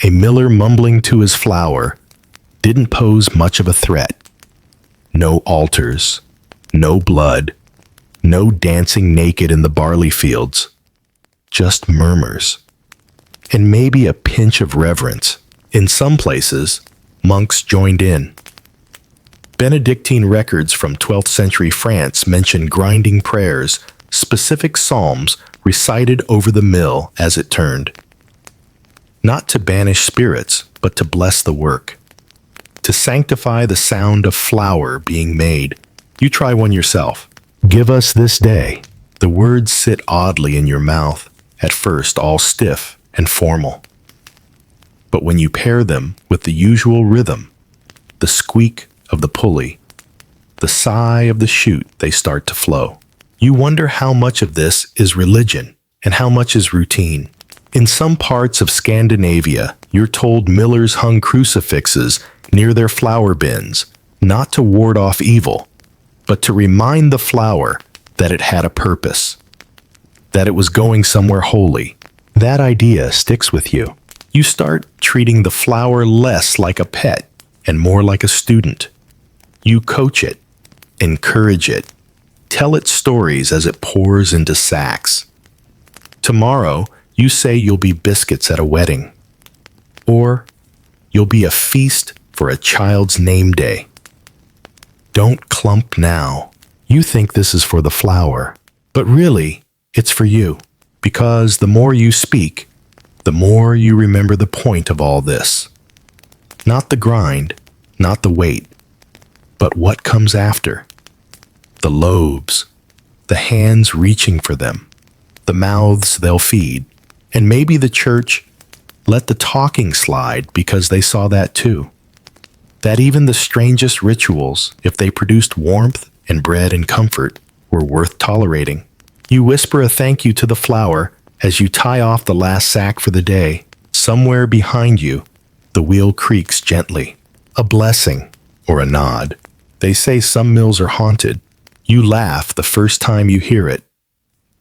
A miller mumbling to his flour didn't pose much of a threat. No altars, no blood, no dancing naked in the barley fields, just murmurs. And maybe a pinch of reverence. In some places, monks joined in. Benedictine records from 12th century France mention grinding prayers, specific psalms recited over the mill as it turned. Not to banish spirits, but to bless the work. To sanctify the sound of flour being made. You try one yourself. "Give us this day." The words sit oddly in your mouth, at first all stiff and formal. But when you pair them with the usual rhythm, the squeak of the pulley, the sigh of the chute, they start to flow. You wonder how much of this is religion and how much is routine. In some parts of Scandinavia, you're told millers hung crucifixes near their flour bins, not to ward off evil, but to remind the flour that it had a purpose, that it was going somewhere holy. That idea sticks with you. You start treating the flour less like a pet and more like a student. You coach it, encourage it, tell it stories as it pours into sacks. Tomorrow, you say you'll be biscuits at a wedding, or you'll be a feast for a child's name day. Don't clump now. You think this is for the flour, but really, it's for you, because the more you speak, the more you remember the point of all this. Not the grind, not the weight, but what comes after. The loaves, the hands reaching for them, the mouths they'll feed, and maybe the church let the talking slide because they saw that too. That even the strangest rituals, if they produced warmth and bread and comfort, were worth tolerating. You whisper a thank you to the flour as you tie off the last sack for the day. Somewhere behind you, the wheel creaks gently. A blessing or a nod. They say some mills are haunted. You laugh the first time you hear it.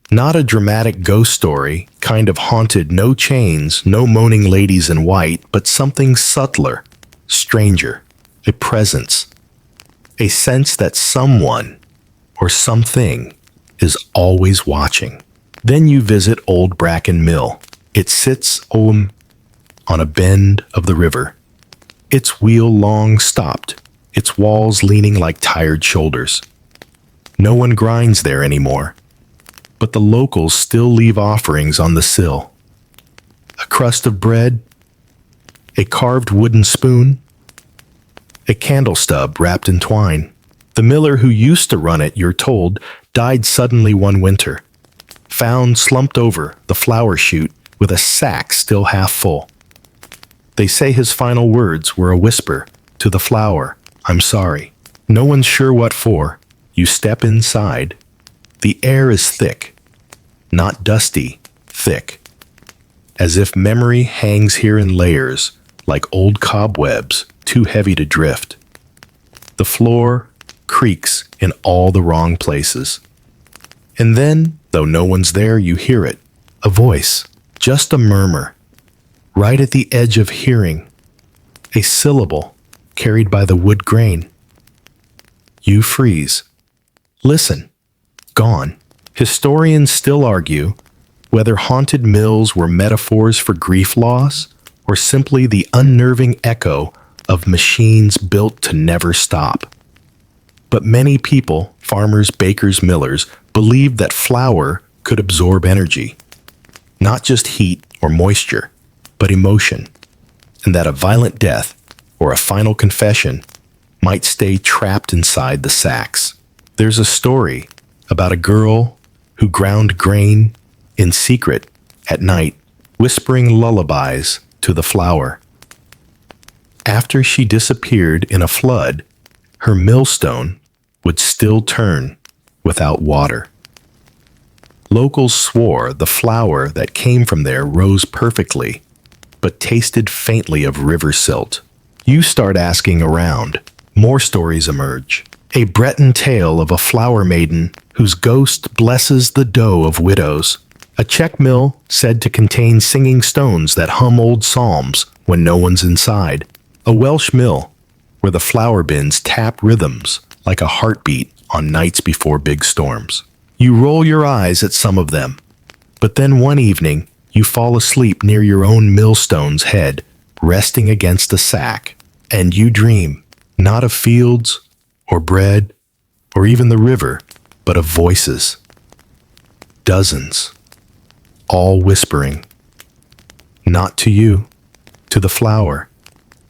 Not a dramatic ghost story, kind of haunted, no chains, no moaning ladies in white, but something subtler, stranger, a presence, a sense that someone or something is always watching. Then you visit Old Bracken Mill. It sits on a bend of the river, its wheel long stopped, its walls leaning like tired shoulders. No one grinds there anymore, but the locals still leave offerings on the sill. A crust of bread, a carved wooden spoon, a candle stub wrapped in twine. The miller who used to run it, you're told, died suddenly one winter, found slumped over the flour chute with a sack still half full. They say his final words were a whisper to the flour, "I'm sorry." No one's sure what for. You step inside. The air is thick, not dusty, thick, as if memory hangs here in layers, like old cobwebs, too heavy to drift. The floor creaks in all the wrong places. And then, though no one's there, you hear it, A voice, just a murmur, right at the edge of hearing, a syllable carried by the wood grain. You freeze. Listen. Gone. Historians still argue whether haunted mills were metaphors for grief loss or simply the unnerving echo of machines built to never stop. But many people, farmers, bakers, millers, believed that flour could absorb energy, not just heat or moisture, but emotion, and that a violent death or a final confession might stay trapped inside the sacks. There's a story about a girl who ground grain in secret at night, whispering lullabies to the flour. After she disappeared in a flood, her millstone would still turn without water. Locals swore the flour that came from there rose perfectly, but tasted faintly of river silt. You start asking around. More stories emerge. A Breton tale of a flour maiden whose ghost blesses the dough of widows. A Czech mill said to contain singing stones that hum old psalms when no one's inside. A Welsh mill where the flour bins tap rhythms like a heartbeat on nights before big storms. You roll your eyes at some of them, but then one evening you fall asleep near your own millstone's head, resting against a sack, and you dream, not of fields or bread or even the river, but of voices. Dozens, all whispering. Not to you, to the flour,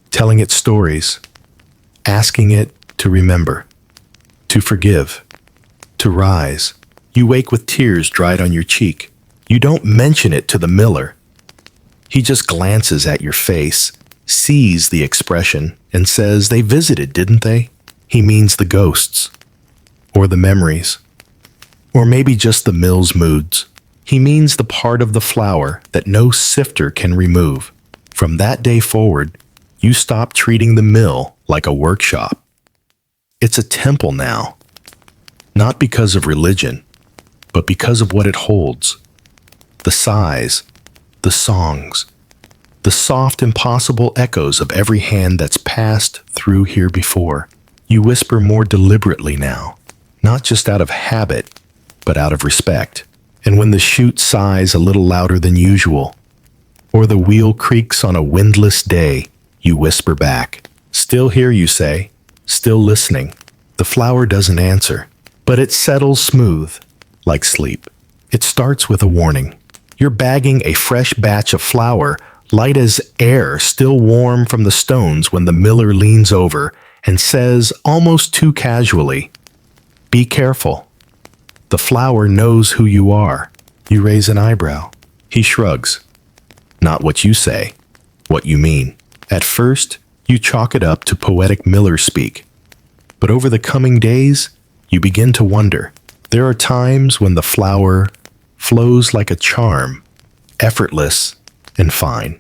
telling it stories, asking it to remember, to forgive, to rise. You wake with tears dried on your cheek. You don't mention it to the miller. He just glances at your face, sees the expression, and says, "They visited, didn't they?" He means the ghosts, or the memories, or maybe just the mill's moods. He means the part of the flour that no sifter can remove. From that day forward, you stop treating the mill like a workshop. It's a temple now, not because of religion, but because of what it holds. The sighs, the songs, the soft, impossible echoes of every hand that's passed through here before. You whisper more deliberately now, not just out of habit, but out of respect. And when the chute sighs a little louder than usual, or the wheel creaks on a windless day, you whisper back. Still here, you say, still listening. The flour doesn't answer, but it settles smooth, like sleep. It starts with a warning. You're bagging a fresh batch of flour, light as air, still warm from the stones, when the miller leans over and says, almost too casually, "Be careful." The flour knows who you are. You raise an eyebrow. He shrugs. Not what you say, what you mean. At first, you chalk it up to poetic miller speak. But over the coming days, you begin to wonder. There are times when the flour flows like a charm, effortless and fine.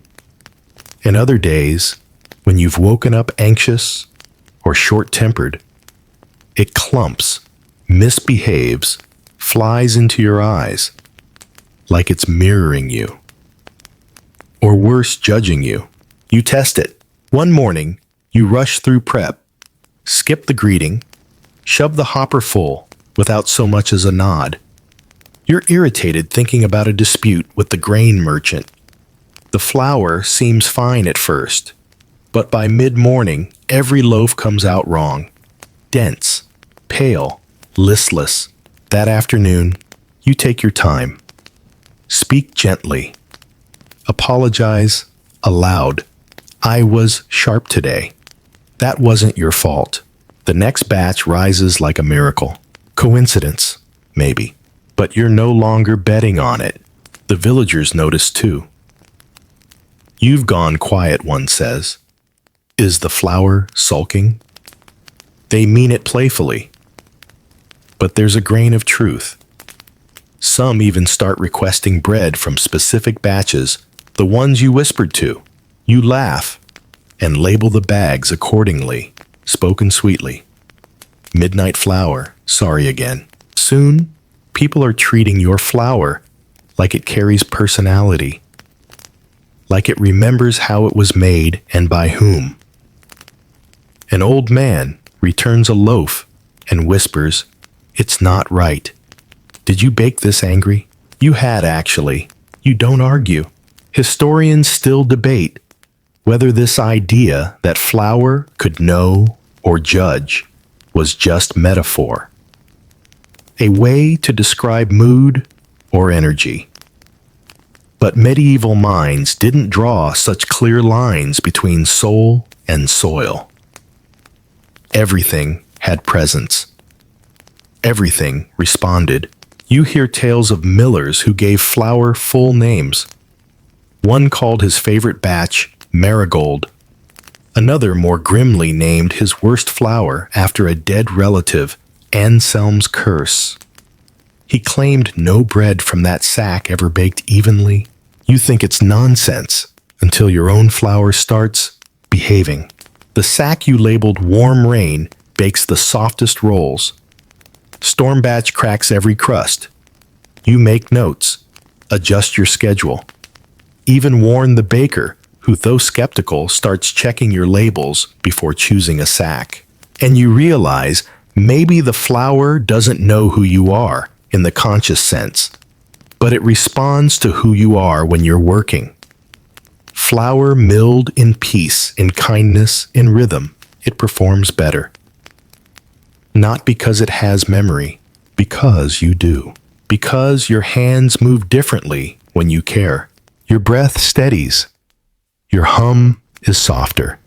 And other days, when you've woken up anxious or short-tempered, it clumps, misbehaves, flies into your eyes, like it's mirroring you. Or worse, judging you. You test it. One morning, you rush through prep, skip the greeting, shove the hopper full without so much as a nod. You're irritated thinking about a dispute with the grain merchant. The flour seems fine at first, but by mid-morning, every loaf comes out wrong. Dense, pale, listless. That afternoon, you take your time. Speak gently. Apologize aloud. I was sharp today. That wasn't your fault. The next batch rises like a miracle. Coincidence, maybe. But you're no longer betting on it. The villagers notice too. You've gone quiet, one says. Is the flour sulking? They mean it playfully. But there's a grain of truth. Some even start requesting bread from specific batches, the ones you whispered to. You laugh and label the bags accordingly, spoken sweetly. Midnight flour, sorry again. Soon, people are treating your flour like it carries personality, like it remembers how it was made and by whom. An old man returns a loaf and whispers, "It's not right. Did you bake this angry?" You had, actually. You don't argue. Historians still debate whether this idea that flour could know or judge was just metaphor, a way to describe mood or energy. But medieval minds didn't draw such clear lines between soul and soil. Everything had presence. Everything responded. You hear tales of millers who gave flour full names. One called his favorite batch Marigold. Another more grimly named his worst flour after a dead relative, Anselm's curse. He claimed no bread from that sack ever baked evenly. You think it's nonsense until your own flour starts behaving. The sack you labeled Warm Rain bakes the softest rolls. Storm Batch cracks every crust. You make notes, adjust your schedule, even warn the baker, who, though skeptical, starts checking your labels before choosing a sack. And you realize maybe the flour doesn't know who you are in the conscious sense, but it responds to who you are when you're working. Flour milled in peace, in kindness, in rhythm, it performs better. Not because it has memory, because you do. Because your hands move differently when you care. Your breath steadies. Your hum is softer.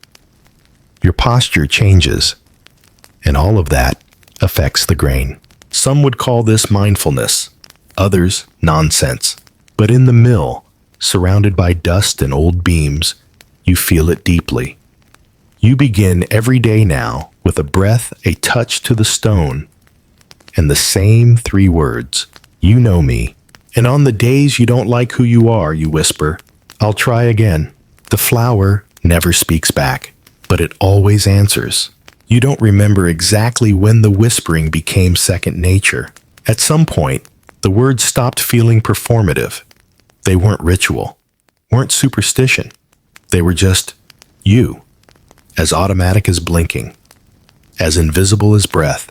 Your posture changes. And all of that affects the grain. Some would call this mindfulness, others nonsense. But in the mill, surrounded by dust and old beams, you feel it deeply. You begin every day now with a breath, a touch to the stone, and the same 3 words, "You know me." And on the days you don't like who you are, you whisper, "I'll try again." The flour never speaks back, but it always answers. You don't remember exactly when the whispering became second nature. At some point, the words stopped feeling performative. They weren't ritual, weren't superstition. They were just you, as automatic as blinking, as invisible as breath.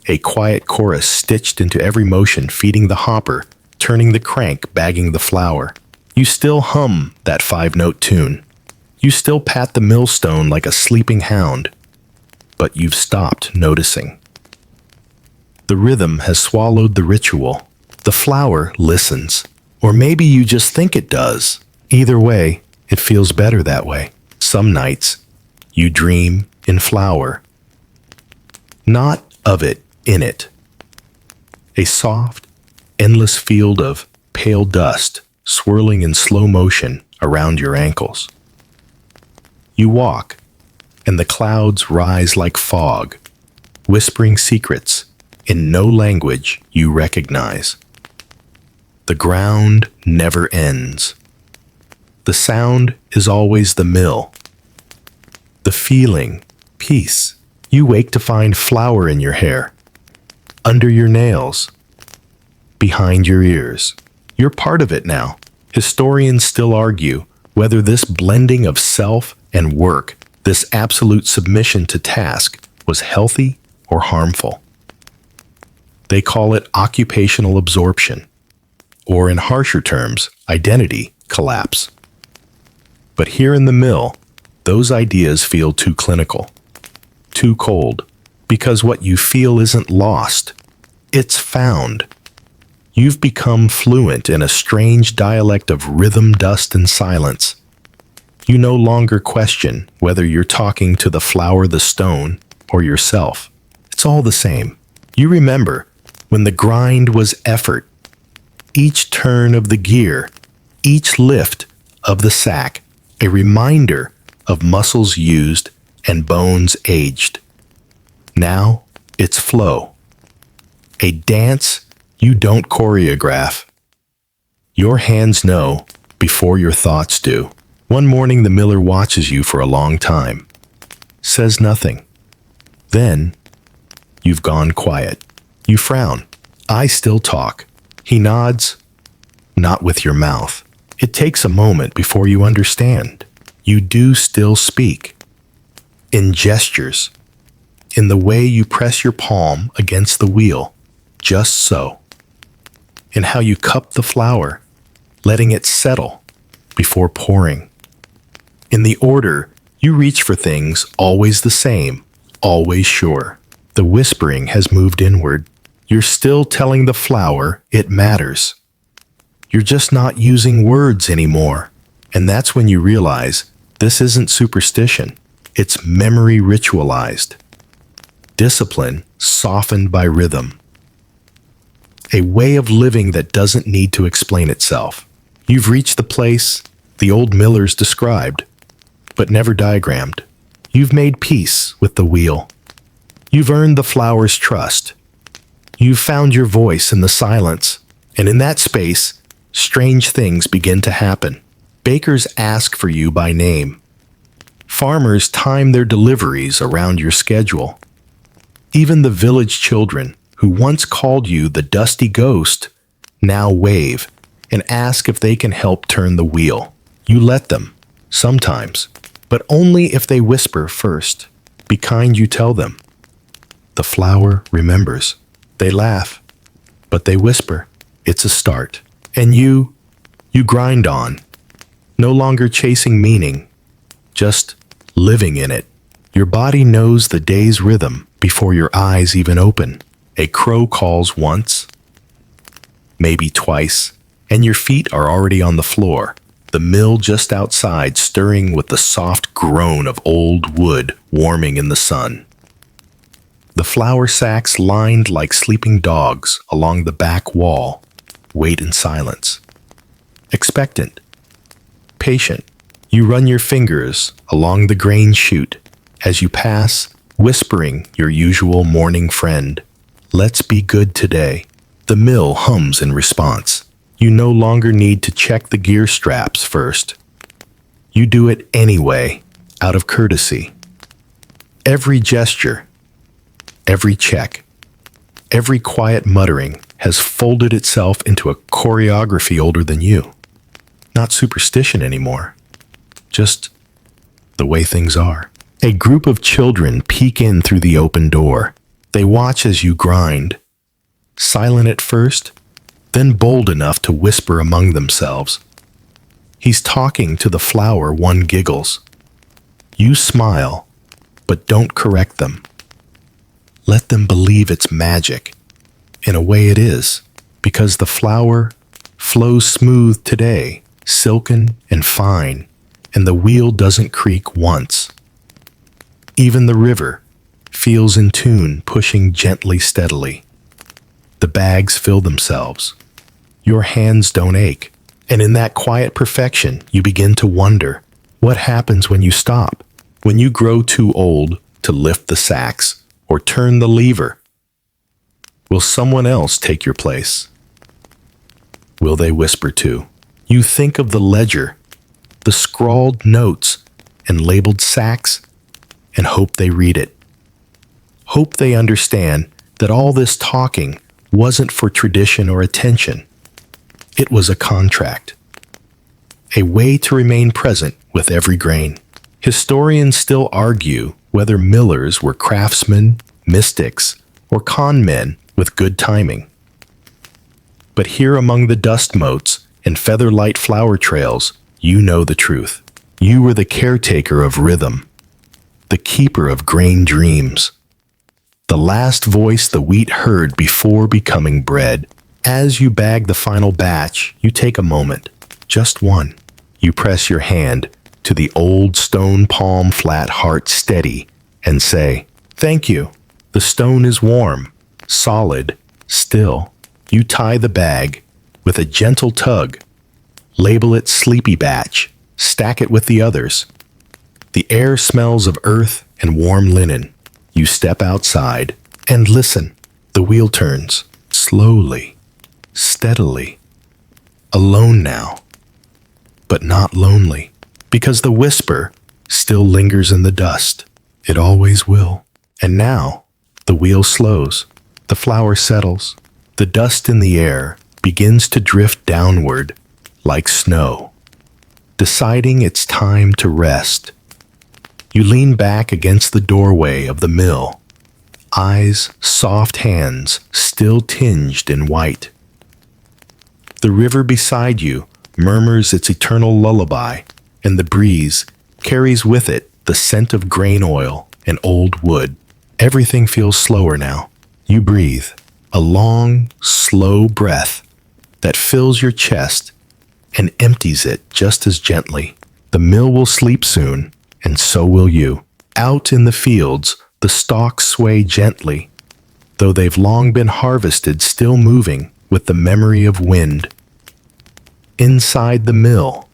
A quiet chorus stitched into every motion, feeding the hopper, turning the crank, bagging the flour. You still hum that 5-note tune. You still pat the millstone like a sleeping hound, but you've stopped noticing. The rhythm has swallowed the ritual. The flour listens. Or maybe you just think it does. Either way, it feels better that way. Some nights, you dream in flour. Not of it, in it. A soft, endless field of pale dust swirling in slow motion around your ankles. You walk, and the clouds rise like fog, whispering secrets in no language you recognize. The ground never ends. The sound is always the mill. The feeling, peace. You wake to find flour in your hair, under your nails, behind your ears. You're part of it now. Historians still argue whether this blending of self and work, this absolute submission to task, was healthy or harmful. They call it occupational absorption, or in harsher terms, identity collapse. But here in the mill, those ideas feel too clinical, too cold, because what you feel isn't lost, it's found. You've become fluent in a strange dialect of rhythm, dust, and silence. You no longer question whether you're talking to the flour, the stone, or yourself. It's all the same. You remember when the grind was effort, each turn of the gear, each lift of the sack, a reminder of muscles used and bones aged. Now it's flow, a dance you don't choreograph. Your hands know before your thoughts do. One morning the miller watches you for a long time, says nothing. Then you've gone quiet. You frown. I still talk. He nods. not with your mouth. It takes a moment before you understand. You do still speak. In gestures. In the way you press your palm against the wheel. Just so. In how you cup the flour, letting it settle before pouring. In the order you reach for things always the same, always sure. The whispering has moved inward. You're still telling the flour it matters. You're just not using words anymore. And that's when you realize this isn't superstition. It's memory ritualized. Discipline softened by rhythm. A way of living that doesn't need to explain itself. You've reached the place the old millers described, but never diagrammed. You've made peace with the wheel. You've earned the flour's trust. You've found your voice in the silence, and in that space, strange things begin to happen. Bakers ask for you by name. Farmers time their deliveries around your schedule. Even the village children, who once called you the dusty ghost, now wave and ask if they can help turn the wheel. You let them, sometimes, but only if they whisper first. Be kind, you tell them. The flour remembers. They laugh, but they whisper. It's a start. And you grind on, no longer chasing meaning, just living in it. Your body knows the day's rhythm before your eyes even open. A crow calls once, maybe twice, and your feet are already on the floor, the mill just outside stirring with the soft groan of old wood warming in the sun. The flour sacks lined like sleeping dogs along the back wall wait in silence. Expectant, patient, you run your fingers along the grain chute as you pass, whispering your usual morning friend. Let's be good today. The mill hums in response. You no longer need to check the gear straps first. You do it anyway, out of courtesy. Every gesture, every check, every quiet muttering has folded itself into a choreography older than you. Not superstition anymore, just the way things are. A group of children peek in through the open door. They watch as you grind, silent at first, then bold enough to whisper among themselves. He's talking to the flour, one giggles. You smile, but don't correct them. Let them believe it's magic. In a way it is, because the flour flows smooth today, silken and fine, and the wheel doesn't creak once. Even the river feels in tune, pushing gently, steadily. The bags fill themselves. Your hands don't ache, and in that quiet perfection, you begin to wonder, what happens when you stop? When you grow too old to lift the sacks or turn the lever? Will someone else take your place? Will they whisper too? You think of the ledger, the scrawled notes and labeled sacks, and hope they read it. Hope they understand that all this talking wasn't for tradition or attention. It was a contract. A way to remain present with every grain. Historians still argue whether millers were craftsmen, mystics, or con men with good timing. But here among the dust motes and feather-light flower trails, you know the truth. You were the caretaker of rhythm, the keeper of grain dreams, the last voice the wheat heard before becoming bread. As you bag the final batch, you take a moment, just one. You press your hand to the old stone palm flat heart steady and say, "Thank you." The stone is warm, solid, still. You tie the bag with a gentle tug. Label it sleepy batch. Stack it with the others. The air smells of earth and warm linen. You step outside and listen. The wheel turns, slowly, steadily. Alone now, but not lonely, because the whisper still lingers in the dust. It always will. And now, the wheel slows. The flour settles. The dust in the air begins to drift downward like snow, deciding it's time to rest. You lean back against the doorway of the mill, eyes, soft hands still tinged in white. The river beside you murmurs its eternal lullaby, and the breeze carries with it the scent of grain oil and old wood. Everything feels slower now. You breathe, a long, slow breath that fills your chest and empties it just as gently. The mill will sleep soon, and so will you. Out in the fields, the stalks sway gently, though they've long been harvested, still moving with the memory of wind. Inside the mill,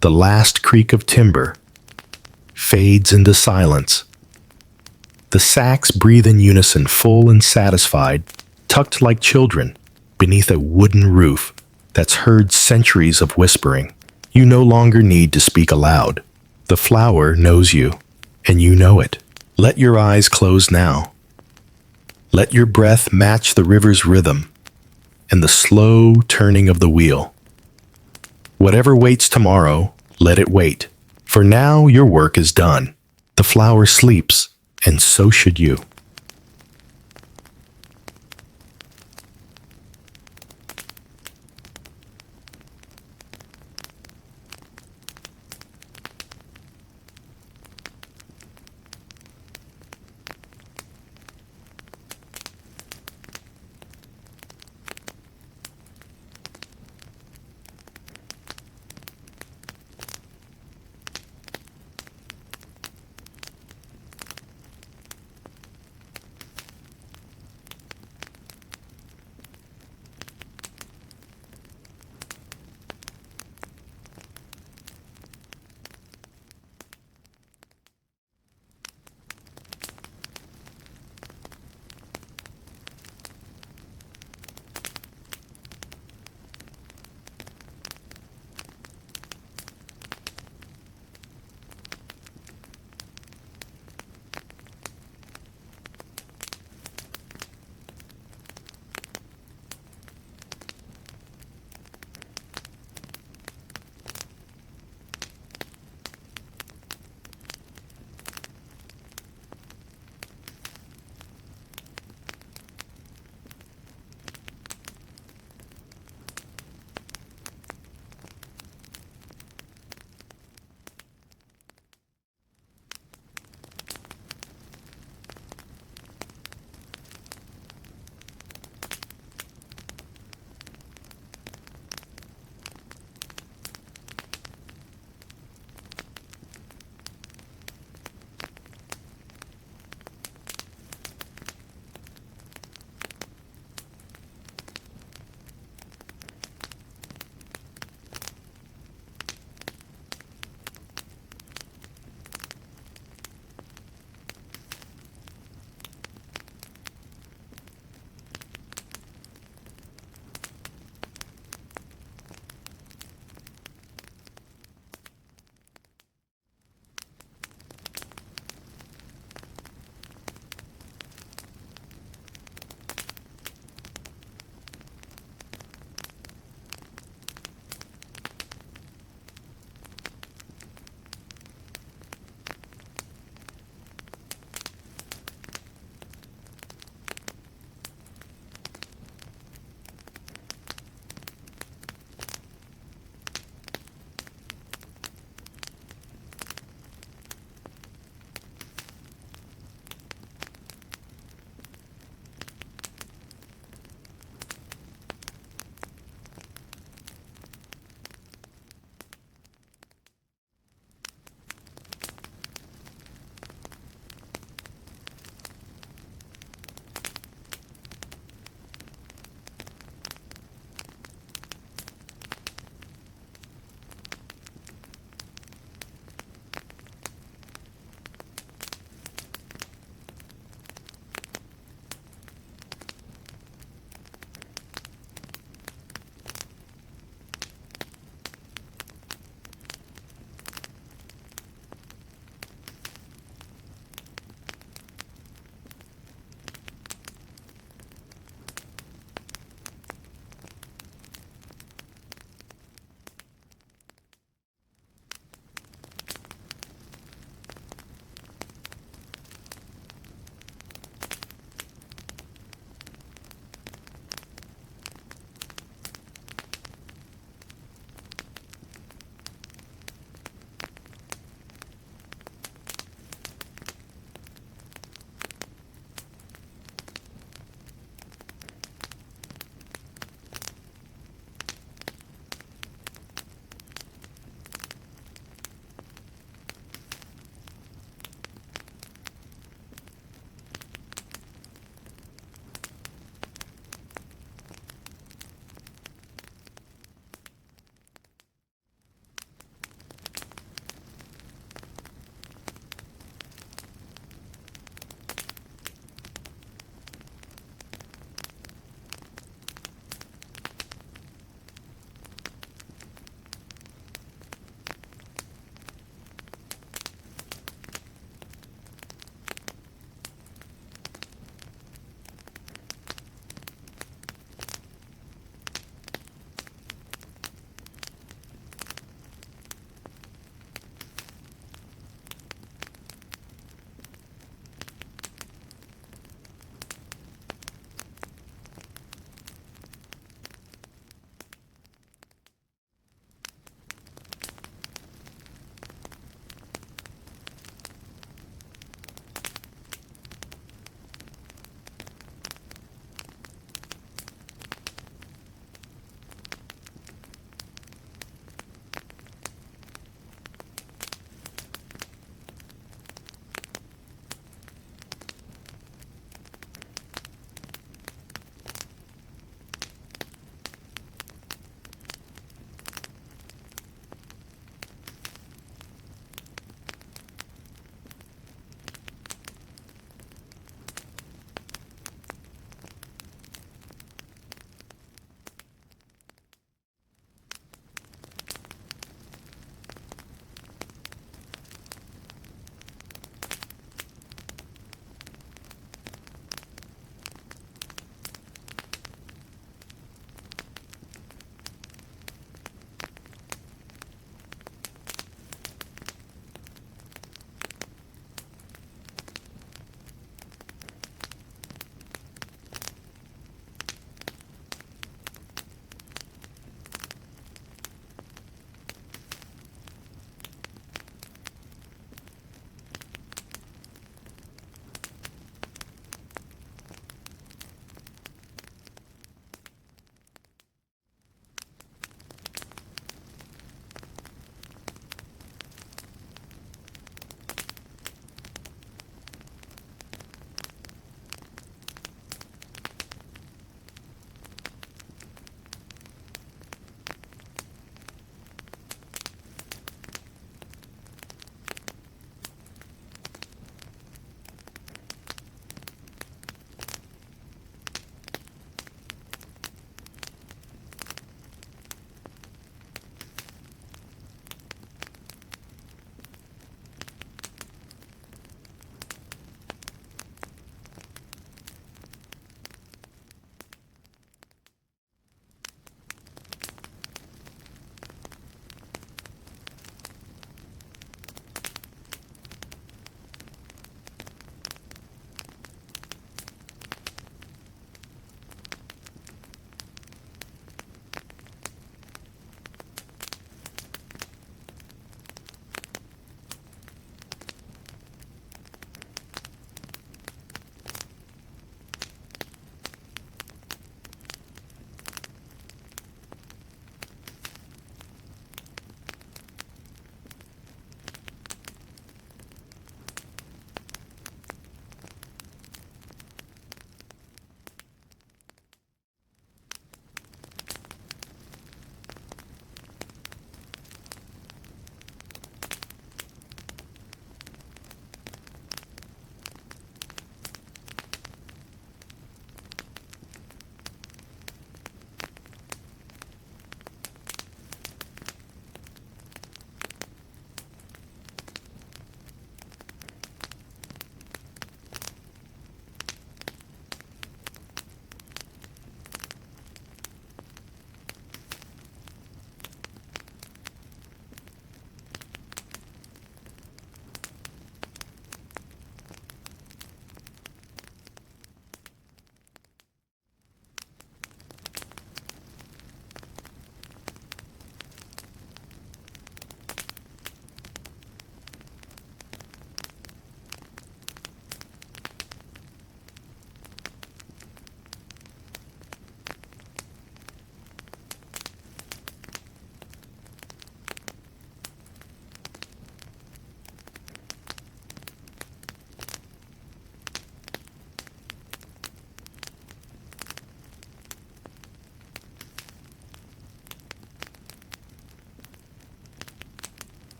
the last creak of timber fades into silence. The sacks breathe in unison, full and satisfied, tucked like children beneath a wooden roof that's heard centuries of whispering. You no longer need to speak aloud. The flower knows you, and you know it. Let your eyes close now. Let your breath match the river's rhythm and the slow turning of the wheel. Whatever waits tomorrow, let it wait. For now, your work is done. The flower sleeps, and so should you.